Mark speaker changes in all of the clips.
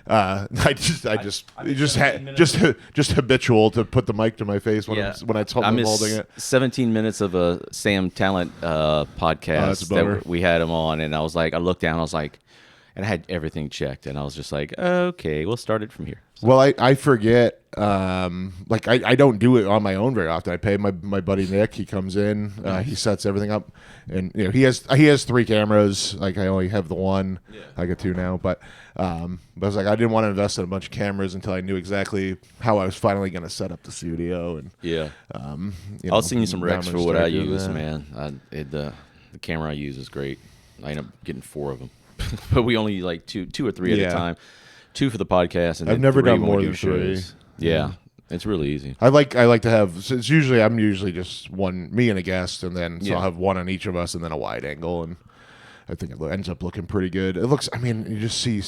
Speaker 1: just habitual to put the mic to my face when I'm holding it.
Speaker 2: 17 minutes of a Sam Talent podcast that we had him on, and I looked down, I was like, and I had everything checked, and I was just like, okay, we'll start it from here. So.
Speaker 1: Well, I forget. I don't do it on my own very often. I pay my buddy Nick. He comes in, he sets everything up, and he has 3 cameras. Like I only have the one. Yeah. I get 2 now, but I was like, I didn't want to invest in a bunch of cameras until I knew exactly how I was finally going to set up the studio. And
Speaker 2: I'll send you some recs for what I use, man. The camera I use is great. I end up getting 4 of them, but we only like two or three at a time. 2 for the podcast, and
Speaker 1: I've never done more than
Speaker 2: shows. 3. Yeah, it's really easy.
Speaker 1: I like to have. So I'm usually just me and a guest, and then I'll have one on each of us, and then a wide angle, and I think it ends up looking pretty good. It looks. I mean, you just see.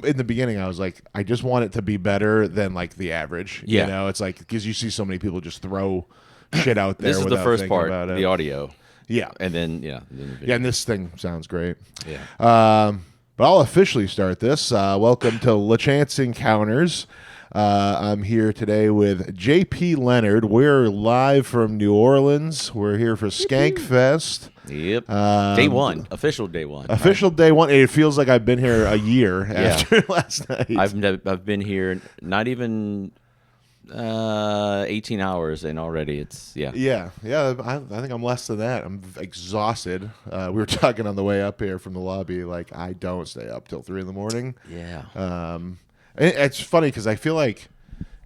Speaker 1: In the beginning, I was like, I just want it to be better than like the average.
Speaker 2: Yeah,
Speaker 1: you know, it's like because you see so many people just throw shit out there.
Speaker 2: This is the first part, the audio.
Speaker 1: Yeah,
Speaker 2: and then the video.
Speaker 1: and this thing sounds great.
Speaker 2: Yeah.
Speaker 1: But I'll officially start this. Welcome to LaChance Encounters. I'm here today with JP Leonard. We're live from New Orleans. We're here for Skankfest.
Speaker 2: Yep. Day 1. Official day 1.
Speaker 1: Official day 1. It feels like I've been here a year after last night.
Speaker 2: I've been here not even 18 hours, and already it's I think I'm less than that. I'm exhausted. We were talking on the way up here from the lobby, like I don't stay up till 3 a.m. Yeah.
Speaker 1: It's funny because I feel like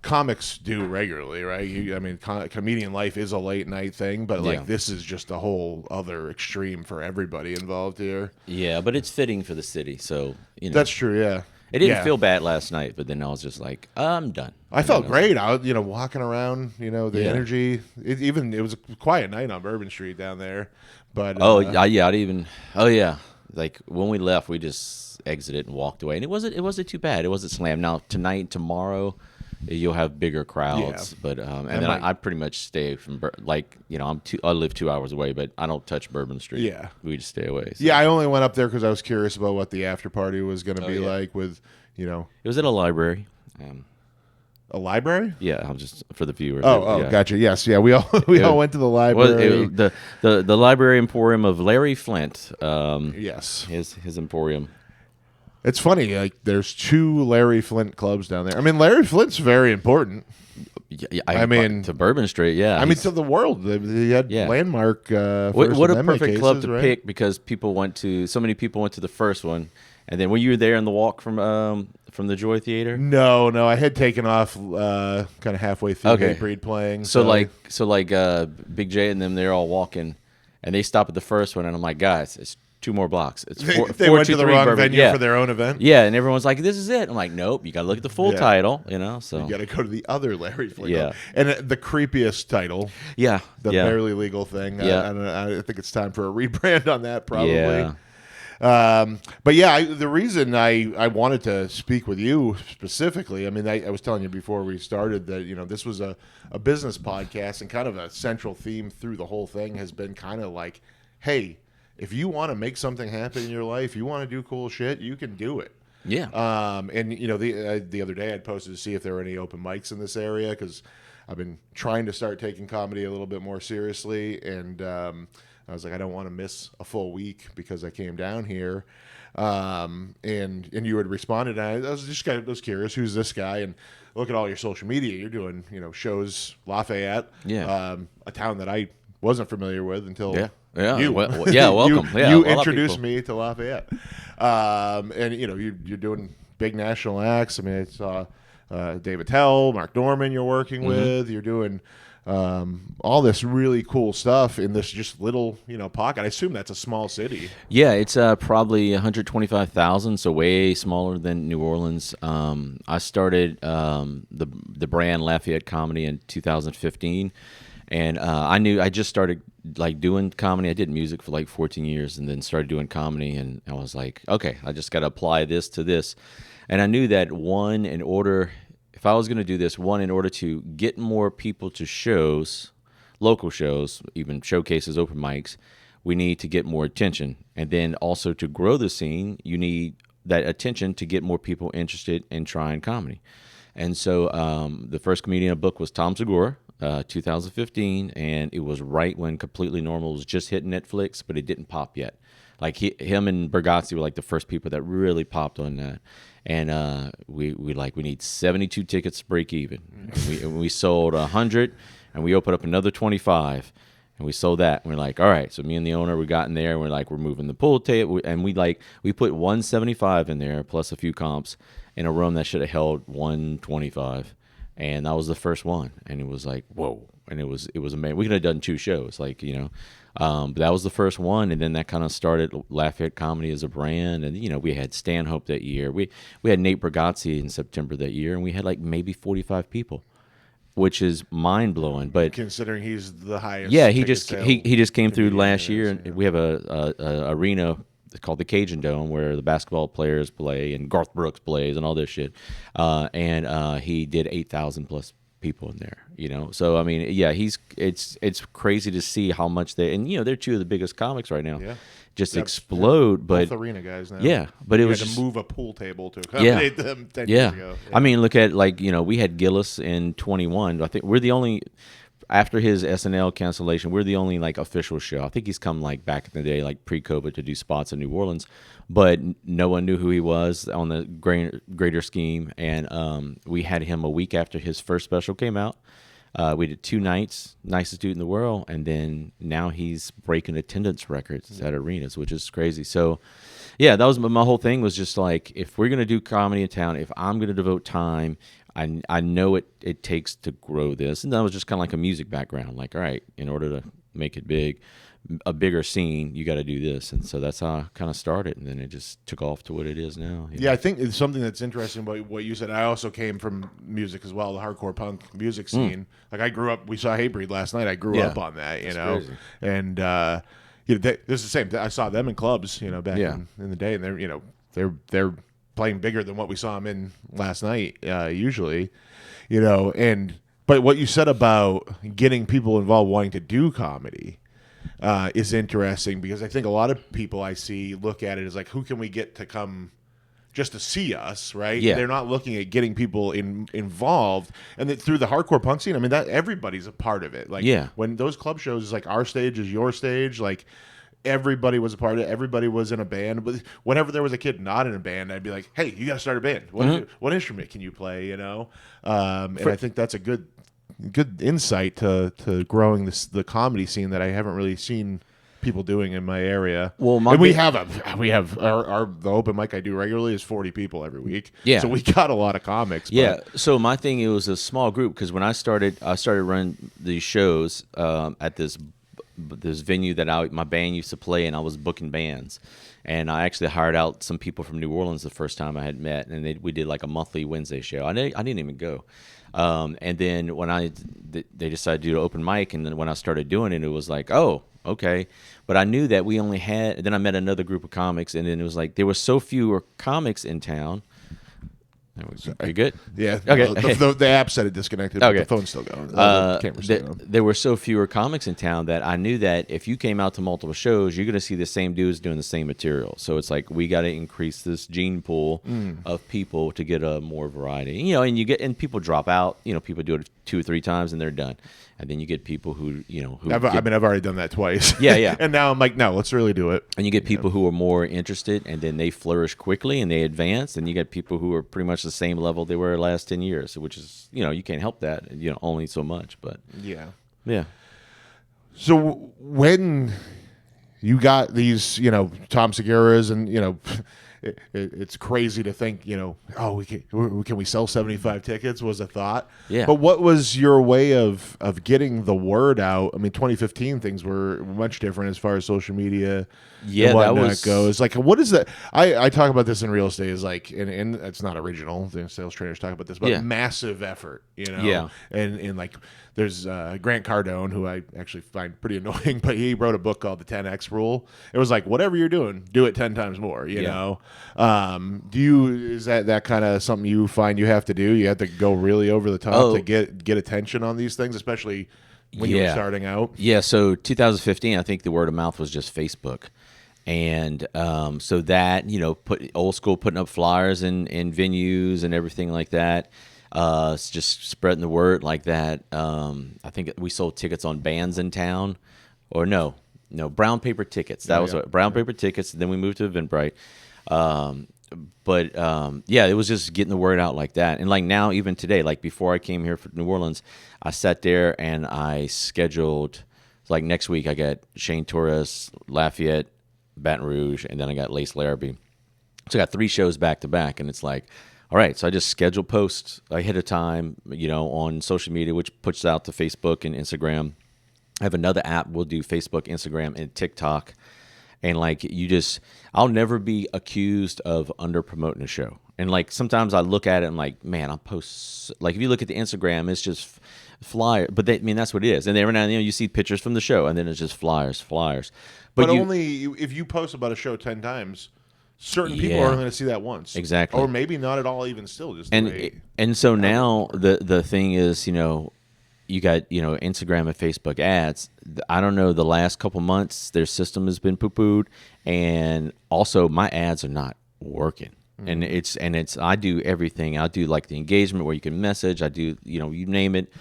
Speaker 1: comics do regularly, right? Comedian life is a late night thing, but this is just a whole other extreme for everybody involved here.
Speaker 2: Yeah, but it's fitting for the city, so
Speaker 1: that's true. Yeah.
Speaker 2: It didn't feel bad last night, but then I was just like, I'm done.
Speaker 1: I felt great. I was, walking around, the energy. It was a quiet night on Bourbon Street down there. But like when we left, we just exited and walked away, and it wasn't too bad. It wasn't slammed. Now tonight, tomorrow, you'll have bigger crowds, but I pretty much stay from I live 2 hours away, but I don't touch Bourbon Street. Yeah, we just stay away. So. Yeah, I only went up there because I was curious about what the after party was going to be like. With it
Speaker 2: was at a library.
Speaker 1: A library?
Speaker 2: Yeah, I'm just for the viewers.
Speaker 1: Gotcha. Yes, yeah, we all went to the library.
Speaker 2: The Library Emporium of Larry Flint.
Speaker 1: Yes,
Speaker 2: his emporium.
Speaker 1: It's funny, like there's 2 Larry Flint clubs down there. I mean, Larry Flint's very important.
Speaker 2: Yeah, to Bourbon Street, yeah.
Speaker 1: I mean, to the world. He had landmark.
Speaker 2: What a perfect
Speaker 1: cases,
Speaker 2: club to pick because so many people went to the first one, and then were you there in the walk from the Joy Theater?
Speaker 1: No, I had taken off kind of halfway through Hatebreed playing.
Speaker 2: So Big J and them, they're all walking, and they stop at the first one, and I'm like, guys, it's 2 more blocks. It's
Speaker 1: they went to the wrong venue for their own event.
Speaker 2: Yeah, and everyone's like, "This is it." I'm like, "Nope, you got to look at the full title." So
Speaker 1: you got to go to the other Larry Flint. Yeah, and the creepiest title.
Speaker 2: Yeah,
Speaker 1: the barely legal thing.
Speaker 2: Yeah,
Speaker 1: I think it's time for a rebrand on that. Probably.
Speaker 2: Yeah.
Speaker 1: But the reason I wanted to speak with you specifically, I mean, I was telling you before we started that this was a business podcast, and kind of a central theme through the whole thing has been kind of like, hey. If you want to make something happen in your life, you want to do cool shit, you can do it.
Speaker 2: Yeah.
Speaker 1: And the other day I'd posted to see if there were any open mics in this area because I've been trying to start taking comedy a little bit more seriously, and I was like, I don't want to miss a full week because I came down here. And you had responded, and I was curious, who's this guy? And look at all your social media. You're doing shows, Lafayette, a town that I wasn't familiar with until.
Speaker 2: Yeah. Welcome.
Speaker 1: You introduced me to Lafayette, and you're doing big national acts. I mean, it's David Tell, Mark Norman. You're working with. You're doing all this really cool stuff in this just little pocket. I assume that's a small city.
Speaker 2: Yeah, it's probably 125,000, so way smaller than New Orleans. I started the brand Lafayette Comedy in 2015. And I just started doing comedy. I did music for 14 years and then started doing comedy. And I was like, okay, I just got to apply this to this. And I knew that if I was going to do this, in order to get more people to shows, local shows, even showcases, open mics, we need to get more attention. And then also to grow the scene, you need that attention to get more people interested in trying comedy. And so the first comedian I booked was Tom Segura, 2015, and it was right when Completely Normal was just hitting Netflix, but it didn't pop yet. Like him and Bergazzi were like the first people that really popped on that. And we need 72 tickets to break even. And we sold 100, and we opened up another 25. And we sold that. And we're like, all right. So me and the owner, we got in there, and we're like, we're moving the pool table. And we put 175 in there plus a few comps in a room that should have held 125. And that was the first one. And it was like, whoa. And it was amazing. We could have done 2 shows, like, but that was the first one. And then that kind of started Lafayette Comedy as a brand. And, we had Stanhope that year. We had Nate Bargatze in September that year, and we had like maybe 45 people, which is mind blowing. But
Speaker 1: considering he's the highest,
Speaker 2: he just came through last year, and we have a arena called the Cajun Dome where the basketball players play and Garth Brooks plays and all this shit. And he did 8,000 plus people in there. So I mean, it's crazy to see how much they're 2 of the biggest comics right now.
Speaker 1: Yeah.
Speaker 2: Just explode, but
Speaker 1: both arena guys now.
Speaker 2: Yeah, but it was
Speaker 1: just to move a pool table to accommodate them 10 years ago. Yeah.
Speaker 2: I mean, look at we had Gillis in 21. I think we're the only, after his SNL cancellation, we're the only like official show. I think he's come like back in the day, like pre-COVID, to do spots in New Orleans, but no one knew who he was on the greater scheme. And we had him a week after his first special came out. We did 2 nights, nicest dude in the world, and then now he's breaking attendance records at arenas, which is crazy. So, yeah, that was my whole thing, was just like, if we're gonna do comedy in town, if I'm gonna devote time, I know it takes to grow this, and that was just kind of like a music background. Like, all right, in order to make it big, a bigger scene, you got to do this, and so that's how I kind of started, and then it just took off to what it is now.
Speaker 1: Yeah, I think it's something that's interesting about what you said. I also came from music as well, the hardcore punk music scene. Like, I grew up. We saw Hatebreed last night. I grew up on that,
Speaker 2: crazy.
Speaker 1: And this is the same. I saw them in clubs, back in the day, and they're playing bigger than what we saw them in last night, usually, but what you said about getting people involved wanting to do comedy is interesting, because I think a lot of people I see look at it as like, who can we get to come just to see us, right?
Speaker 2: Yeah.
Speaker 1: They're not looking at getting people involved, and through the hardcore punk scene, I mean, that everybody's a part of it. Like, when those club shows is like, our stage is your stage, like, everybody was a part of it. Everybody was in a band. But whenever there was a kid not in a band, I'd be like, hey, you got to start a band. What instrument can you play, And I think that's a good insight to growing the comedy scene that I haven't really seen people doing in my area. Well, we have the open mic I do regularly is 40 people every week. Yeah, so we got a lot of comics.
Speaker 2: Yeah. So my thing, it was a small group, because when I started running these shows at this venue that my band used to play, and I was booking bands, and I actually hired out some people from New Orleans the first time I had met, and we did like a monthly Wednesday show. I didn't even go. And then when they decided to do an open mic, and then when I started doing it, it was like, oh, okay. But I knew that we only had, then I met another group of comics, and then it was like, there were so fewer comics in town. Are you good?
Speaker 1: Yeah.
Speaker 2: Okay.
Speaker 1: The app said it disconnected, but the phone's still going. The camera's still going.
Speaker 2: There were so fewer comics in town that I knew that if you came out to multiple shows, you're going to see the same dudes doing the same material. So it's like, we got to increase this gene pool of people to get a more variety. And people drop out. People do it 2 or 3 times and they're done. And then you get people who.
Speaker 1: I've already done that twice.
Speaker 2: Yeah.
Speaker 1: And now I'm like, no, let's really do it.
Speaker 2: And you get people who are more interested, and then they flourish quickly and they advance. And you get people who are pretty much the same level they were last 10 years, which is, you can't help that, only so much. But yeah.
Speaker 1: So when you got these, Tom Segura's, and it's crazy to think, can we sell 75 tickets was a thought.
Speaker 2: Yeah.
Speaker 1: But what was your way of getting the word out? I mean, 2015 things were much different as far as social media.
Speaker 2: Yeah,
Speaker 1: and that goes. Like, what is that? I talk about this in real estate is like, and it's not original. The sales trainers talk about this, but massive effort,
Speaker 2: Yeah.
Speaker 1: And like, there's Grant Cardone, who I actually find pretty annoying, but he wrote a book called The 10X Rule. It was like, whatever you're doing, do it 10 times more, you know? Is that kind of something you find you have to do? You have to go really over the top to get attention on these things, especially when you were starting out?
Speaker 2: Yeah, so 2015, I think the word of mouth was just Facebook. And so that, put old school, putting up flyers in venues and everything like that. It's just spreading the word like that. I think we sold tickets on bands in town, or no, brown paper tickets. That was what, brown paper tickets. Then we moved to Eventbrite. Yeah, it was just getting the word out like that. And like now, even today, like before I came here for New Orleans, I sat there and I scheduled, like next week I got Shane Torres, Lafayette, Baton Rouge, and then I got Lace Larrabee. So I got 3 shows back to back, and it's like, all right, so I just schedule posts ahead of time, on social media, which puts out to Facebook and Instagram. I have another app. We'll do Facebook, Instagram, and TikTok. And like I'll never be accused of under promoting a show. And like sometimes I look at it and I'm like, man, I'll post, like if you look at the Instagram, it's just flyer. But that's what it is. And every now and then you see pictures from the show, and then it's just flyers.
Speaker 1: But only if you post about a show 10 times, certain people are going to see that once.
Speaker 2: Exactly.
Speaker 1: Or maybe not at all even still. Just
Speaker 2: and so now the thing is, you got, Instagram and Facebook ads. I don't know, the last couple months, their system has been poo-pooed. And also my ads are not working. And it's I do everything. I do like the engagement where you can message. I do, you name it.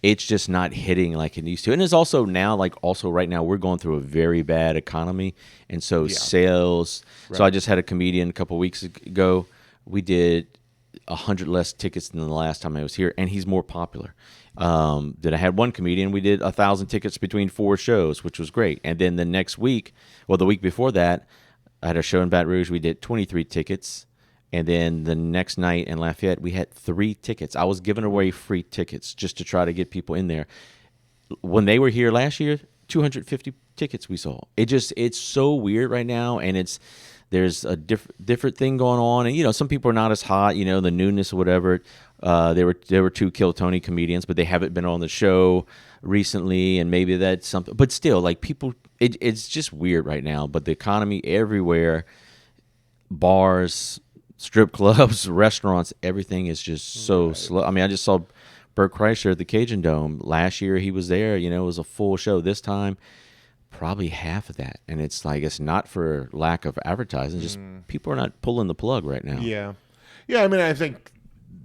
Speaker 2: It's just not hitting like it used to. And it's also now, right now, we're going through a very bad economy. And so sales. Right. So I just had a comedian a couple weeks ago. We did 100 less tickets than the last time I was here, and he's more popular. Then I had one comedian. We did 1,000 tickets between 4 shows, which was great. And then the next week, the week before that, I had a show in Baton Rouge. We did 23 tickets. And then the next night in Lafayette, we had 3 tickets. I was giving away free tickets just to try to get people in there. When they were here last year, 250 tickets we sold. It's so weird right now, and there's a different thing going on. And some people are not as hot, the newness or whatever. There were 2 Kill Tony comedians, but they haven't been on the show recently, and maybe that's something. But still, like people, it's just weird right now. But the economy everywhere, bars, strip clubs, restaurants, everything is just so slow. I mean, I just saw Bert Kreischer at the Cajun Dome. Last year he was there, it was a full show. This time, probably half of that. And it's like, it's not for lack of advertising, just people are not pulling the plug right now.
Speaker 1: Yeah. Yeah, I mean, I think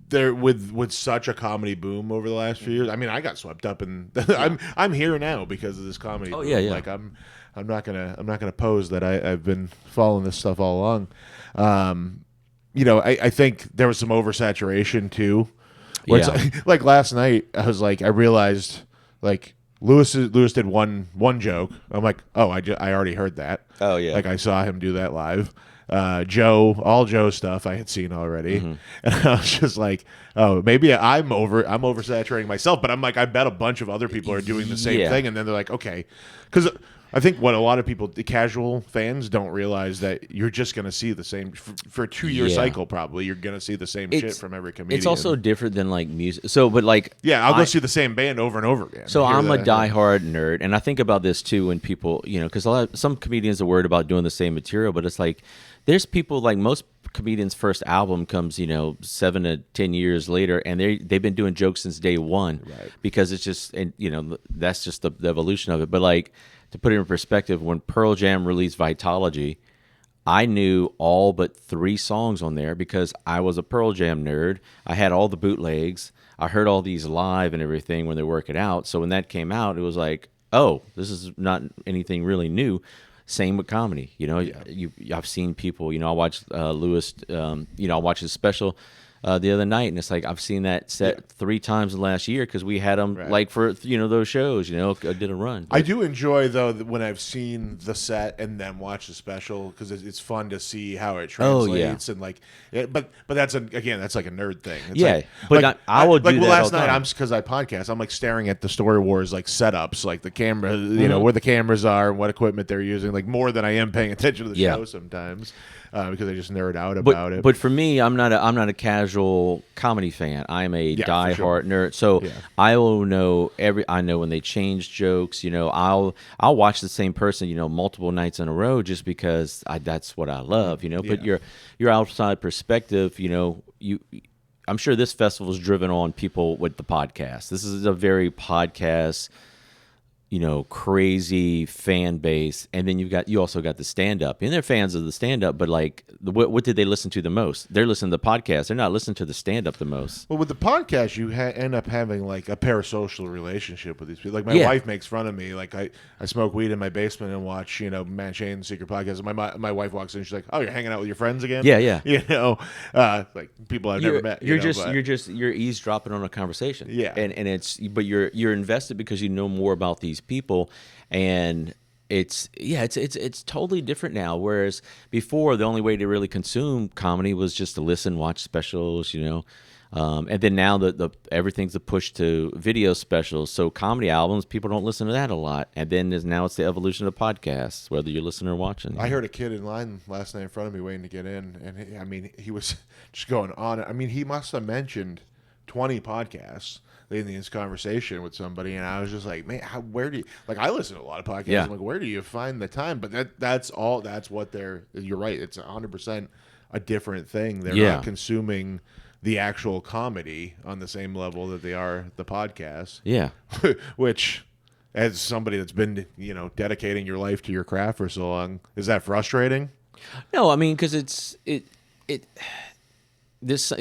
Speaker 1: there with such a comedy boom over the last few years, I mean, I got swept up in I'm here now because of this comedy boom.
Speaker 2: Yeah.
Speaker 1: Like I'm not gonna pose that I've been following this stuff all along. I think there was some oversaturation too. Like last night, I was like, I realized like Lewis did one joke. I'm like, oh, I already heard that.
Speaker 2: Oh yeah,
Speaker 1: like I saw him do that live. All Joe stuff I had seen already, and I was just like, oh, maybe I'm oversaturating myself. But I'm like, I bet a bunch of other people are doing the same thing, and then they're like, okay, because I think what a lot of people, the casual fans, don't realize that you're just going to see the same for a 2-year cycle. Probably you're going to see the same shit from every comedian.
Speaker 2: It's also different than like music. So, but like,
Speaker 1: I'll go see the same band over and over again.
Speaker 2: So I'm a diehard nerd, and I think about this too when people, because some comedians are worried about doing the same material, but it's like there's people like most comedians' first album comes 7 to 10 years later, and they've been doing jokes since day one,
Speaker 1: right?
Speaker 2: Because it's just, and that's just the evolution of it. But like, to put it in perspective, when Pearl Jam released Vitology, I knew all but 3 songs on there because I was a Pearl Jam nerd. I had all the bootlegs. I heard all these live and everything when they work it out. So when that came out, it was like, oh, this is not anything really new. Same with comedy. I've seen people, I watched Lewis, I watched his special the other night, and it's like I've seen that set 3 times in the last year because we had them like for those shows. I did a run.
Speaker 1: I do enjoy though when I've seen the set and then watch the special because it's fun to see how it translates and like. But that's that's like a nerd thing. It's
Speaker 2: I will do
Speaker 1: like
Speaker 2: that
Speaker 1: last
Speaker 2: all
Speaker 1: night.
Speaker 2: time.
Speaker 1: Because I podcast, I'm like staring at the Story Wars like setups, like the camera, where the cameras are and what equipment they're using, like more than I am paying attention to the show sometimes. Because I just nerd out about it.
Speaker 2: But for me, I'm not a casual comedy fan. I'm a diehard nerd. So I will know I know when they change jokes. I'll watch the same person multiple nights in a row just because that's what I love. But your outside perspective, I'm sure this festival is driven on people with the podcast. This is a very podcast crazy fan base, and then you also got the stand up, and they're fans of the stand up, but like what did they listen to the most? They're listening to the podcast. They're not listening to the stand up the most.
Speaker 1: Well, with the podcast, you end up having like a parasocial relationship with these people. Like my
Speaker 2: Yeah.
Speaker 1: wife makes fun of me. Like I smoke weed in my basement and watch Matt Shane's Secret Podcast. And my wife walks in, and she's like, "Oh, you're hanging out with your friends again?"
Speaker 2: Yeah.
Speaker 1: Like people I've never met.
Speaker 2: You're eavesdropping on a conversation.
Speaker 1: Yeah.
Speaker 2: But you're invested because you know more about these people, and it's totally different now. Whereas before, the only way to really consume comedy was just to listen, watch specials, and then now the everything's a push to video specials. So comedy albums, people don't listen to that a lot. And then now it's the evolution of podcasts, whether you're listening or watching.
Speaker 1: I heard a kid in line last night in front of me waiting to get in, and he was just going on. I mean, he must have mentioned 20 podcasts in this conversation with somebody, and I was just like, man, where do you, like, I listen to a lot of podcasts.
Speaker 2: Yeah.
Speaker 1: I'm like, where do you find the time? But that's what you're right. It's 100% a different thing. They're
Speaker 2: Yeah.
Speaker 1: not consuming the actual comedy on the same level that they are the podcast.
Speaker 2: Yeah.
Speaker 1: Which, as somebody that's been, dedicating your life to your craft for so long, is that frustrating?
Speaker 2: No, I mean, because it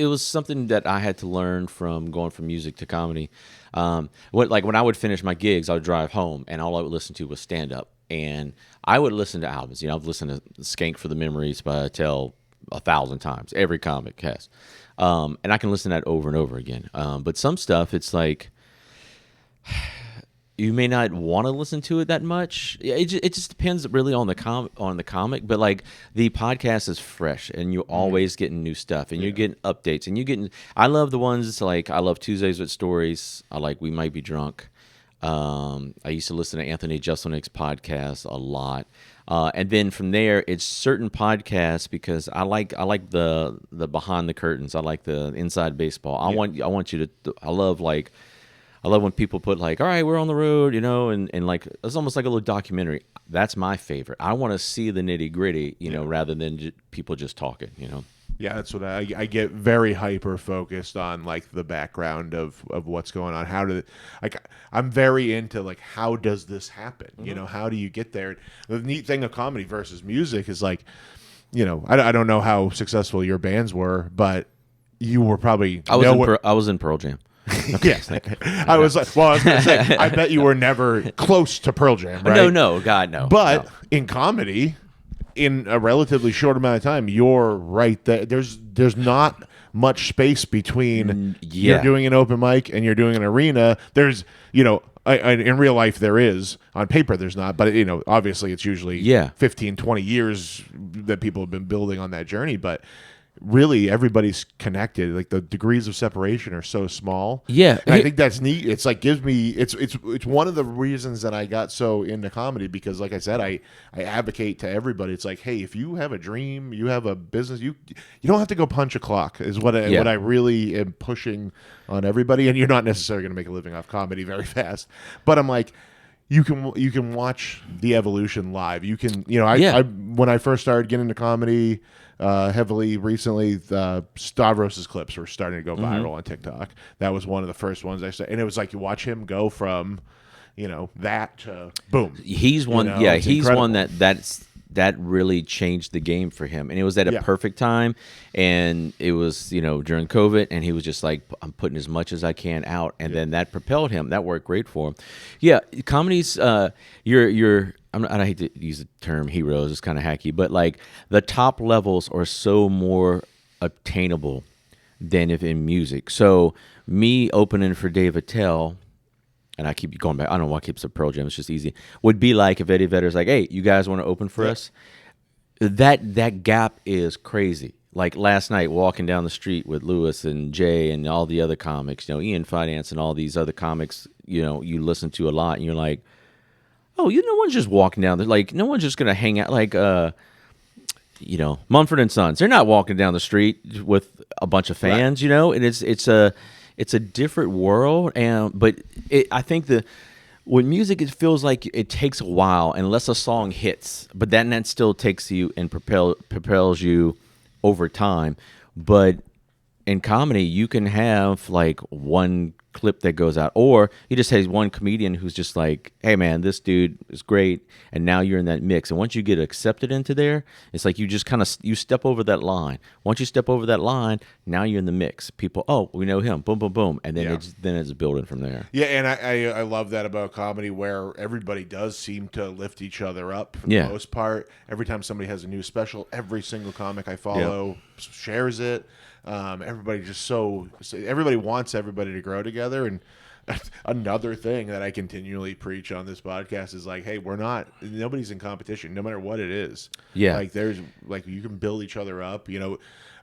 Speaker 2: was something that I had to learn from going from music to comedy. When I would finish my gigs, I would drive home, and all I would listen to was stand up, and I would listen to albums. I've listened to Skank for the Memories by Tell 1,000 times. Every comic has, and I can listen to that over and over again. But some stuff, it's like, you may not want to listen to it that much. It just depends really on the comic. But like the podcast is fresh, and you're always getting new stuff, and you're getting updates, and I love the ones like I love Tuesdays with Stories. I like We Might Be Drunk. I used to listen to Anthony Jeselnik's podcast a lot, and then from there it's certain podcasts because I like the behind the curtains. I like the inside baseball. I want you to. I love when people put like, all right, we're on the road, and like, it's almost like a little documentary. That's my favorite. I want to see the nitty gritty, rather than people just talking,
Speaker 1: Yeah, that's what I get very hyper focused on, like the background of what's going on. I'm very into like, how does this happen?
Speaker 2: Mm-hmm.
Speaker 1: How do you get there? The neat thing of comedy versus music is like, I don't know how successful your bands were, but you were probably
Speaker 2: I was in Pearl Jam.
Speaker 1: Yeah, I was going to say, I bet you were never close to Pearl Jam, right?
Speaker 2: No, God, no.
Speaker 1: But
Speaker 2: no.
Speaker 1: in comedy, in a relatively short amount of time, you're right that there's not much space between you're doing an open mic and you're doing an arena. There's, in real life there is. On paper there's not, but obviously it's usually 15, 20 years that people have been building on that journey, but really everybody's connected. Like the degrees of separation are so small.
Speaker 2: Yeah.
Speaker 1: And I think that's neat. It's like it's one of the reasons that I got so into comedy, because like I said, I advocate to everybody. It's like, hey, if you have a dream, you have a business, you don't have to go punch a clock, is what I really am pushing on everybody. And you're not necessarily going to make a living off comedy very fast. But I'm like, you can watch the evolution live. You can, I when I first started getting into comedy heavily recently, Stavros's clips were starting to go viral on TikTok. That was one of the first ones I said, and it was like you watch him go from, that to boom.
Speaker 2: He's one. He's
Speaker 1: incredible.
Speaker 2: One that really changed the game for him, and it was at a perfect time, and it was during COVID, and he was just like, I'm putting as much as I can out, and then that propelled him. That worked great for him. Yeah, comedy's I hate to use the term heroes, it's kind of hacky, but like the top levels are so more obtainable than if in music. So me opening for Dave Attell, and I keep going back, I don't know why I keep saying Pearl Jam, it's just easy, would be like if Eddie Vedder's like, hey, you guys want to open for us? That gap is crazy. Like last night, walking down the street with Lewis and Jay and all the other comics, Ian Finance and all these other comics, you listen to a lot, and you're like, oh, no one's just walking down there. Like, no one's just going to hang out. Like, Mumford & Sons. They're not walking down the street with a bunch of fans, And it's a different world. But I think with music, it feels like it takes a while unless a song hits. But then that still takes you and propels you over time. But in comedy, you can have like one clip that goes out, or he just has one comedian who's just like, hey man, this dude is great, and now you're in that mix. And once you get accepted into there, it's like you just kind of you step over that line. Once you step over that line, now you're in the mix. People, oh, we know him, boom boom boom, and then it's building from there.
Speaker 1: Yeah, and I love that about comedy, where everybody does seem to lift each other up for the most part. Every time somebody has a new special, every single comic I follow shares it. Everybody everybody wants everybody to grow together. And another thing that I continually preach on this podcast is like, hey, nobody's in competition, no matter what it is.
Speaker 2: Yeah.
Speaker 1: Like you can build each other up.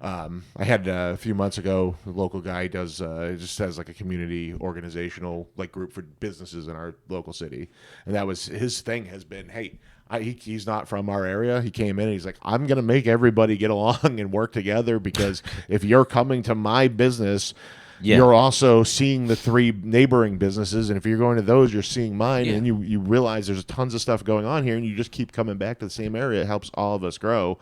Speaker 1: I had a few months ago, a local guy does just has like a community organizational like group for businesses in our local city, and that was his thing. Has been, hey, he's not from our area. He came in and he's like, I'm going to make everybody get along and work together, because if you're coming to my business, you're also seeing the 3 neighboring businesses. And if you're going to those, you're seeing mine. And you realize there's tons of stuff going on here, and you just keep coming back to the same area. It helps all of us grow.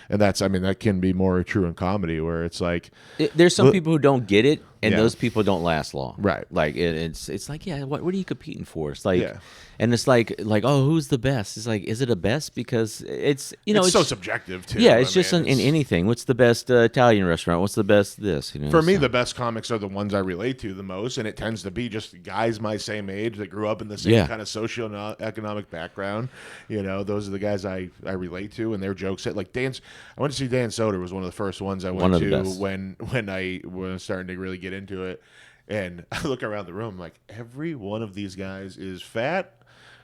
Speaker 1: And that can be more true in comedy, where it's like
Speaker 2: there's some people who don't get it, and those people don't last long.
Speaker 1: Right.
Speaker 2: Like it's like, what are you competing for? It's like, and it's like, oh, who's the best? It's like, is it a best? Because it's so subjective too. Yeah, it's just in anything. What's the best Italian restaurant? What's the best this?
Speaker 1: For me, the best comics are the ones I relate to the most, and it tends to be just guys my same age that grew up in the same kind of socioeconomic background. Those are the guys I relate to, and their jokes. Like I went to see Dan Soder, was one of the first ones I went to when I was starting to really get into it. And I look around the room, like, every one of these guys is fat,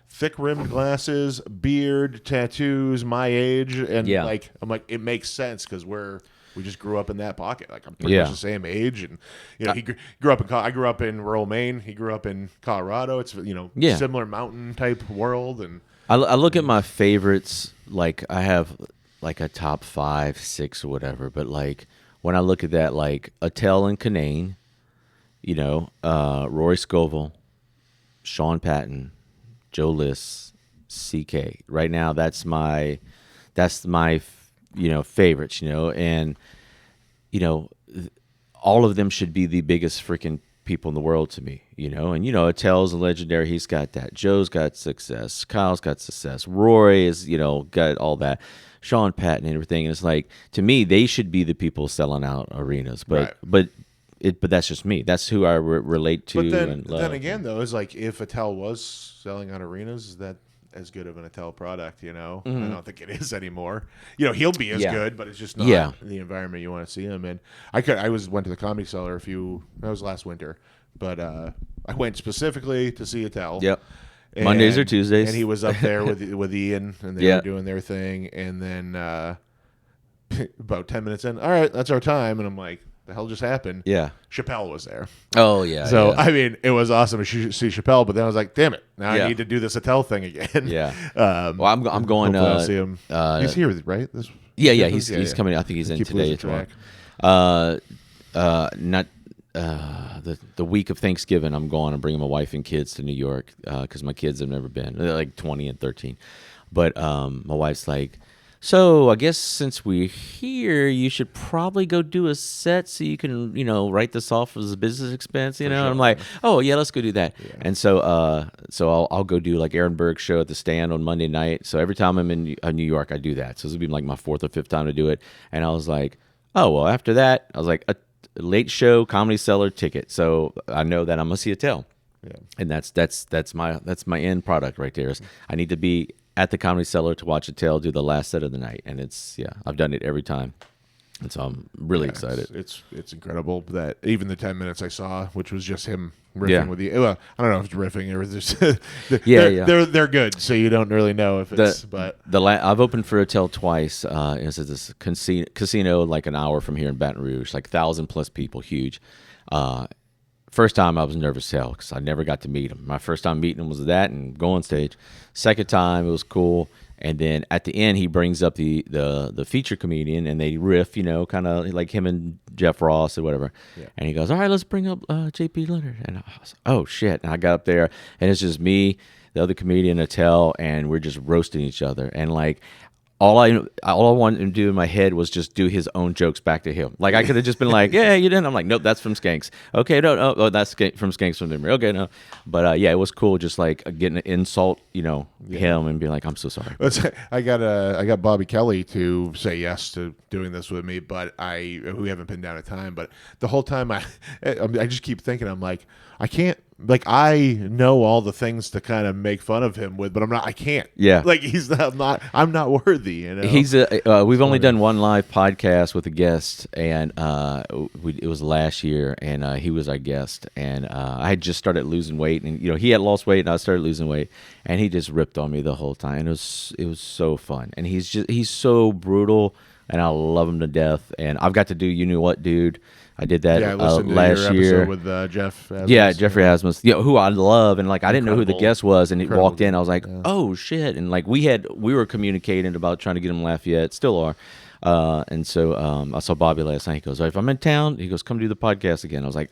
Speaker 1: thick-rimmed glasses, beard, tattoos, my age, and I'm like, it makes sense, because we just grew up in that pocket. Like, I'm pretty much the same age, and he grew up I grew up in rural Maine. He grew up in Colorado. It's similar mountain type world. And
Speaker 2: I look at my favorites. Like, I have like a top 5, 6, or whatever. But like, when I look at that, like Attell and Kinane, Rory Scovel, Sean Patton, Joe Liss, CK. Right now, that's my favorites. And all of them should be the biggest freaking people in the world to me. And Attell's a legendary. He's got that. Joe's got success. Kyle's got success. Rory is got all that. Sean Patton and everything. And it's like, to me, they should be the people selling out arenas. But that's just me. That's who I relate to.
Speaker 1: But then again, though, is like, if Attell was selling out arenas, is that as good of an Attell product? I don't think it is anymore. He'll be as good, but it's just not the environment you want to see him in. I went to the Comedy Cellar that was last winter, but I went specifically to see Attell.
Speaker 2: Yep. Mondays or Tuesdays,
Speaker 1: and he was up there with Ian, and they were doing their thing. And then about 10 minutes in, all right, that's our time. And I'm like, the hell just happened?
Speaker 2: Yeah,
Speaker 1: Chappelle was there.
Speaker 2: Oh yeah.
Speaker 1: So I mean, it was awesome to see Chappelle, but then I was like, damn it, now I need to do this Attell thing again.
Speaker 2: Yeah. Well, I'm going.
Speaker 1: I'll see him. He's here, right?
Speaker 2: He's coming. I think he's in today. Not. The week of Thanksgiving, I'm bringing my wife and kids to New York, because my kids have never been. They're like 20 and 13. But my wife's like, so I guess since we're here, you should probably go do a set so you can, write this off as a business expense, Sure. And I'm like, oh yeah, let's go do that. Yeah. And so I'll go do like Aaron Berg's show at the Stand on Monday night. So every time I'm in New York, I do that. So this will be like my 4th or 5th time to do it. And I was like, oh well, after that, I was like, late show, Comedy Cellar ticket, so I know that I'm gonna see Attell, and that's my end product right there. I need to be at the Comedy Cellar to watch Attell do the last set of the night, and I've done it every time, and so I'm really excited.
Speaker 1: It's incredible that even the 10 minutes I saw, which was just him riffing with you. Well, I don't know if it's riffing or just they're good, so you don't really know if it's.
Speaker 2: I've opened for Attell twice. It's at this casino like an hour from here in Baton Rouge, like 1,000+ people, huge. First time I was nervous as hell because I never got to meet him. My first time meeting him was that and go on stage. Second time it was cool. And then at the end, he brings up the feature comedian, and they riff, kind of like him and Jeff Ross or whatever. Yeah. And he goes, all right, let's bring up J.P. Leonard. And I was like, oh, shit. And I got up there, and it's just me, the other comedian, Attell, and we're just roasting each other. And, like, all I wanted him to do in my head was just do his own jokes back to him. Like I could have just been like, "Yeah, you didn't." I'm like, "Nope, that's from Skanks." Okay, no, oh, that's from Skanks from Memory. Okay, no, but yeah, it was cool, just like getting an insult, him and being like, "I'm so sorry."
Speaker 1: I got Bobby Kelly to say yes to doing this with me, but we haven't pinned down a time. But the whole time I just keep thinking, I'm like, I can't. Like I know all the things to kind of make fun of him with, but I can't.
Speaker 2: Yeah.
Speaker 1: Like I'm not worthy.
Speaker 2: He's we've only done one live podcast with a guest, and it was last year, and he was our guest, and I had just started losing weight, and he had lost weight, and I started losing weight, and he just ripped on me the whole time. And it was so fun, and he's so brutal, and I love him to death. And I've got to do You Knew What, Dude. I did that
Speaker 1: I listened to
Speaker 2: last
Speaker 1: your
Speaker 2: year
Speaker 1: with Jeff. Asmus.
Speaker 2: Yeah, Jeffrey Asmus, who I love, and like I didn't know who the guest was, and he walked in, I was like, oh shit, and like we were communicating about trying to get him Lafayette, still are, and so I saw Bobby last night. He goes, if I'm in town, he goes, come do the podcast again. I was like,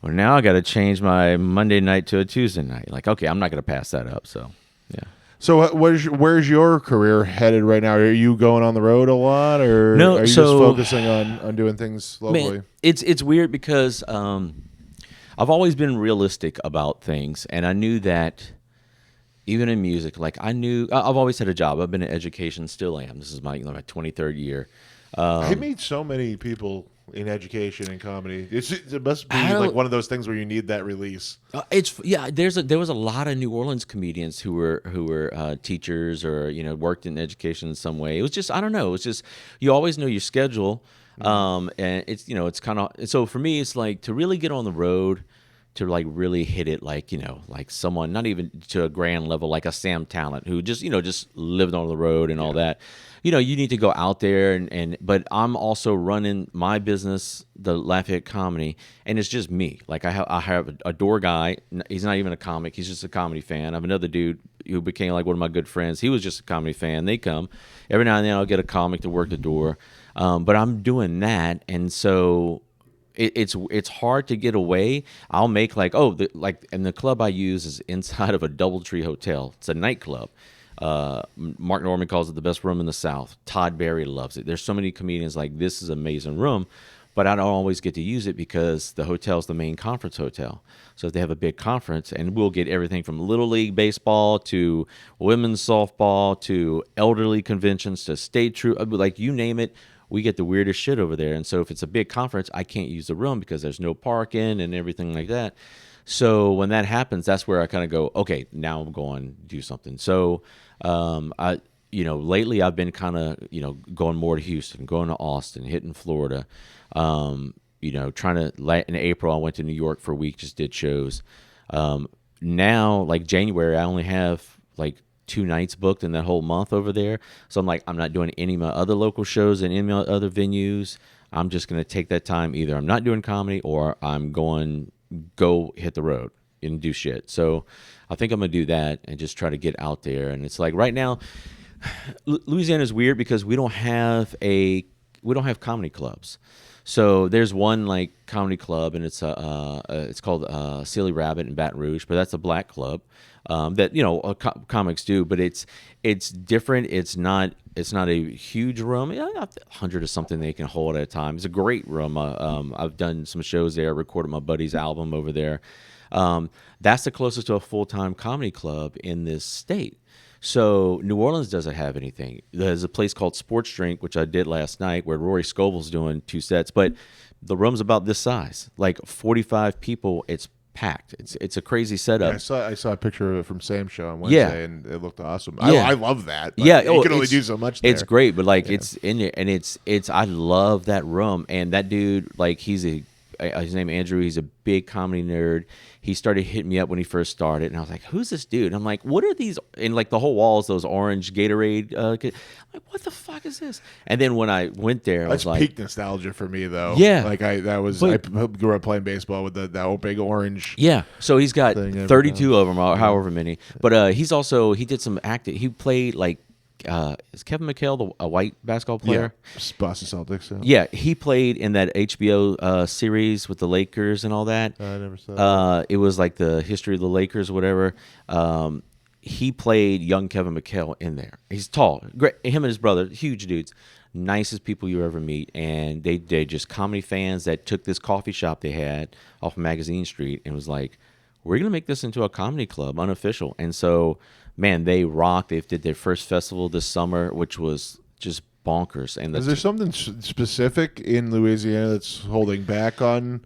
Speaker 2: well, now I got to change my Monday night to a Tuesday night. Like, okay, I'm not going to pass that up. So yeah.
Speaker 1: So where's your career headed right now? Are you going on the road a lot, or
Speaker 2: no,
Speaker 1: are you just focusing on doing things locally?
Speaker 2: Man, it's weird because I've always been realistic about things, and I knew that even in music, like I've always had a job. I've been in education, still am. This is my 23rd year.
Speaker 1: I meet so many people in education and comedy. It must be like one of those things where you need that release.
Speaker 2: There was a lot of New Orleans comedians who were teachers or worked in education in some way. It was just, I don't know. It's just, you always know your schedule, and it's kind of, so for me it's like to really get on the road, to like really hit it, like like someone not even to a grand level like a Sam Talent who just just lived on the road and all that. You need to go out there but I'm also running my business, the Lafayette Comedy, and it's just me. Like I have a door guy. He's not even a comic. He's just a comedy fan. I have another dude who became like one of my good friends. He was just a comedy fan. They come every now and then. I'll get a comic to work the door, but I'm doing that, and so it's hard to get away. I'll make and the club I use is inside of a DoubleTree hotel. It's a nightclub. Mark Norman calls it the best room in the South. Todd Barry loves it. There's so many comedians like, this is an amazing room, but I don't always get to use it because the hotel's the main conference hotel. So if they have a big conference, and we'll get everything from Little League baseball to women's softball to elderly conventions to state troop, like you name it, we get the weirdest shit over there. And so if it's a big conference, I can't use the room because there's no parking and everything like that. So when that happens, that's where I kind of go, okay, now I'm going to do something. So lately I've been kind of, going more to Houston, going to Austin, hitting Florida, trying to, in April, I went to New York for a week, just did shows. Now, like January, I only have like 2 nights booked in that whole month over there. So I'm like, I'm not doing any of my other local shows and any of my other venues. I'm just going to take that time. Either I'm not doing comedy or I'm go hit the road and do shit. So I think I'm going to do that and just try to get out there. And it's like right now, Louisiana is weird because we don't have comedy clubs. So there's one like comedy club, and it's called Silly Rabbit in Baton Rouge, but that's a black club that comics do, but it's different. It's not a huge room. 100 or something they can hold at a time. It's a great room. I've done some shows there. Recorded my buddy's album over there. That's the closest to a full-time comedy club in this state. So New Orleans doesn't have anything. There's a place called Sports Drink, which I did last night, where Rory Scoville's doing 2 sets, but the room's about this size, like 45 people. It's packed. It's a crazy setup.
Speaker 1: Yeah, I saw a picture of it from Sam's show on Wednesday, and it looked awesome. I love that.
Speaker 2: Yeah,
Speaker 1: you can only do so much there.
Speaker 2: It's great, but like it's in there, and it's I love that room. And that dude, like his name Andrew. He's a big comedy nerd. He started hitting me up when he first started, and I was like, "Who's this dude?" And I'm like, "What are these?" And like the whole wall is those orange Gatorade. I'm like, what the fuck is this? And then when I went there, I was like,
Speaker 1: peak nostalgia for me though.
Speaker 2: Yeah,
Speaker 1: like I grew up playing baseball with that big orange.
Speaker 2: Yeah, so he's got 32 of them, or however many. But he did some acting. He played like. Is Kevin McHale a white basketball player?
Speaker 1: Yeah, Boston Celtics.
Speaker 2: Yeah, he played in that HBO series with the Lakers and all that.
Speaker 1: I never saw that.
Speaker 2: It was like the history of the Lakers, whatever. he played young Kevin McHale in there. He's tall, great. Him and his brother, huge dudes, nicest people you ever meet, and they just comedy fans that took this coffee shop they had off Magazine Street and was like, we're gonna make this into a comedy club, unofficial. And so, man, they rocked. They did their first festival this summer, which was just bonkers. And
Speaker 1: is there something specific in Louisiana that's holding back on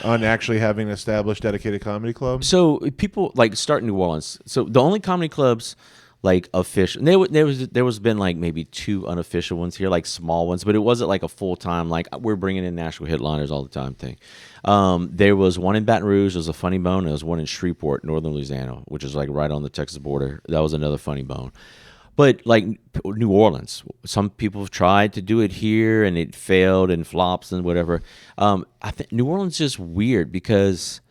Speaker 1: actually having an established dedicated comedy club?
Speaker 2: So people like start in New Orleans. So the only comedy clubs like official, there was been like maybe 2 unofficial ones here, like small ones, but it wasn't like a full time like we're bringing in national headliners all the time thing. There was one in Baton Rouge. There was a Funny Bone. There was one in Shreveport, Northern Louisiana, which is like right on the Texas border. That was another Funny Bone. But like New Orleans, some people have tried to do it here and it failed and flops and whatever. I think New Orleans is just weird because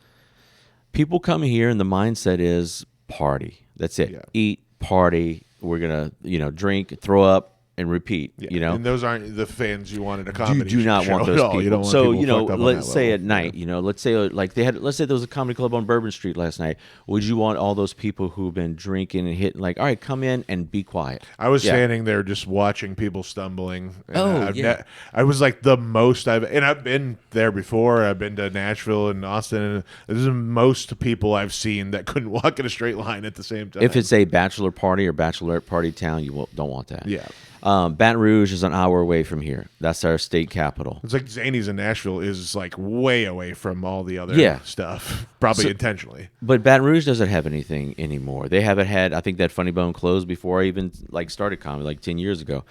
Speaker 2: people come here and the mindset is party. That's it.
Speaker 1: Yeah.
Speaker 2: Eat, party. We're gonna, drink, throw up, and repeat.
Speaker 1: Yeah. And those aren't the fans you want in a comedy
Speaker 2: You do not
Speaker 1: show
Speaker 2: want those
Speaker 1: at all.
Speaker 2: people.
Speaker 1: You don't want
Speaker 2: So
Speaker 1: people fucked up on
Speaker 2: let's
Speaker 1: that
Speaker 2: say
Speaker 1: level.
Speaker 2: at night, let's say like let's say there was a comedy club on Bourbon Street last night. Would you want all those people who've been drinking and hitting like, all right, come in and be quiet?
Speaker 1: I was standing there just watching people stumbling. And
Speaker 2: Oh,
Speaker 1: I was like the most I've been there before. I've been to Nashville and Austin, and this is the most people I've seen that couldn't walk in a straight line at the same time.
Speaker 2: If it's a bachelor party or bachelorette party town, you don't want that.
Speaker 1: Yeah.
Speaker 2: Baton Rouge is an hour away from here. That's our state capital.
Speaker 1: It's like Zany's in Nashville is like way away from all the other stuff, probably intentionally.
Speaker 2: But Baton Rouge doesn't have anything anymore. They haven't had. I think that Funny Bone closed before I even like started comedy, like 10 years ago.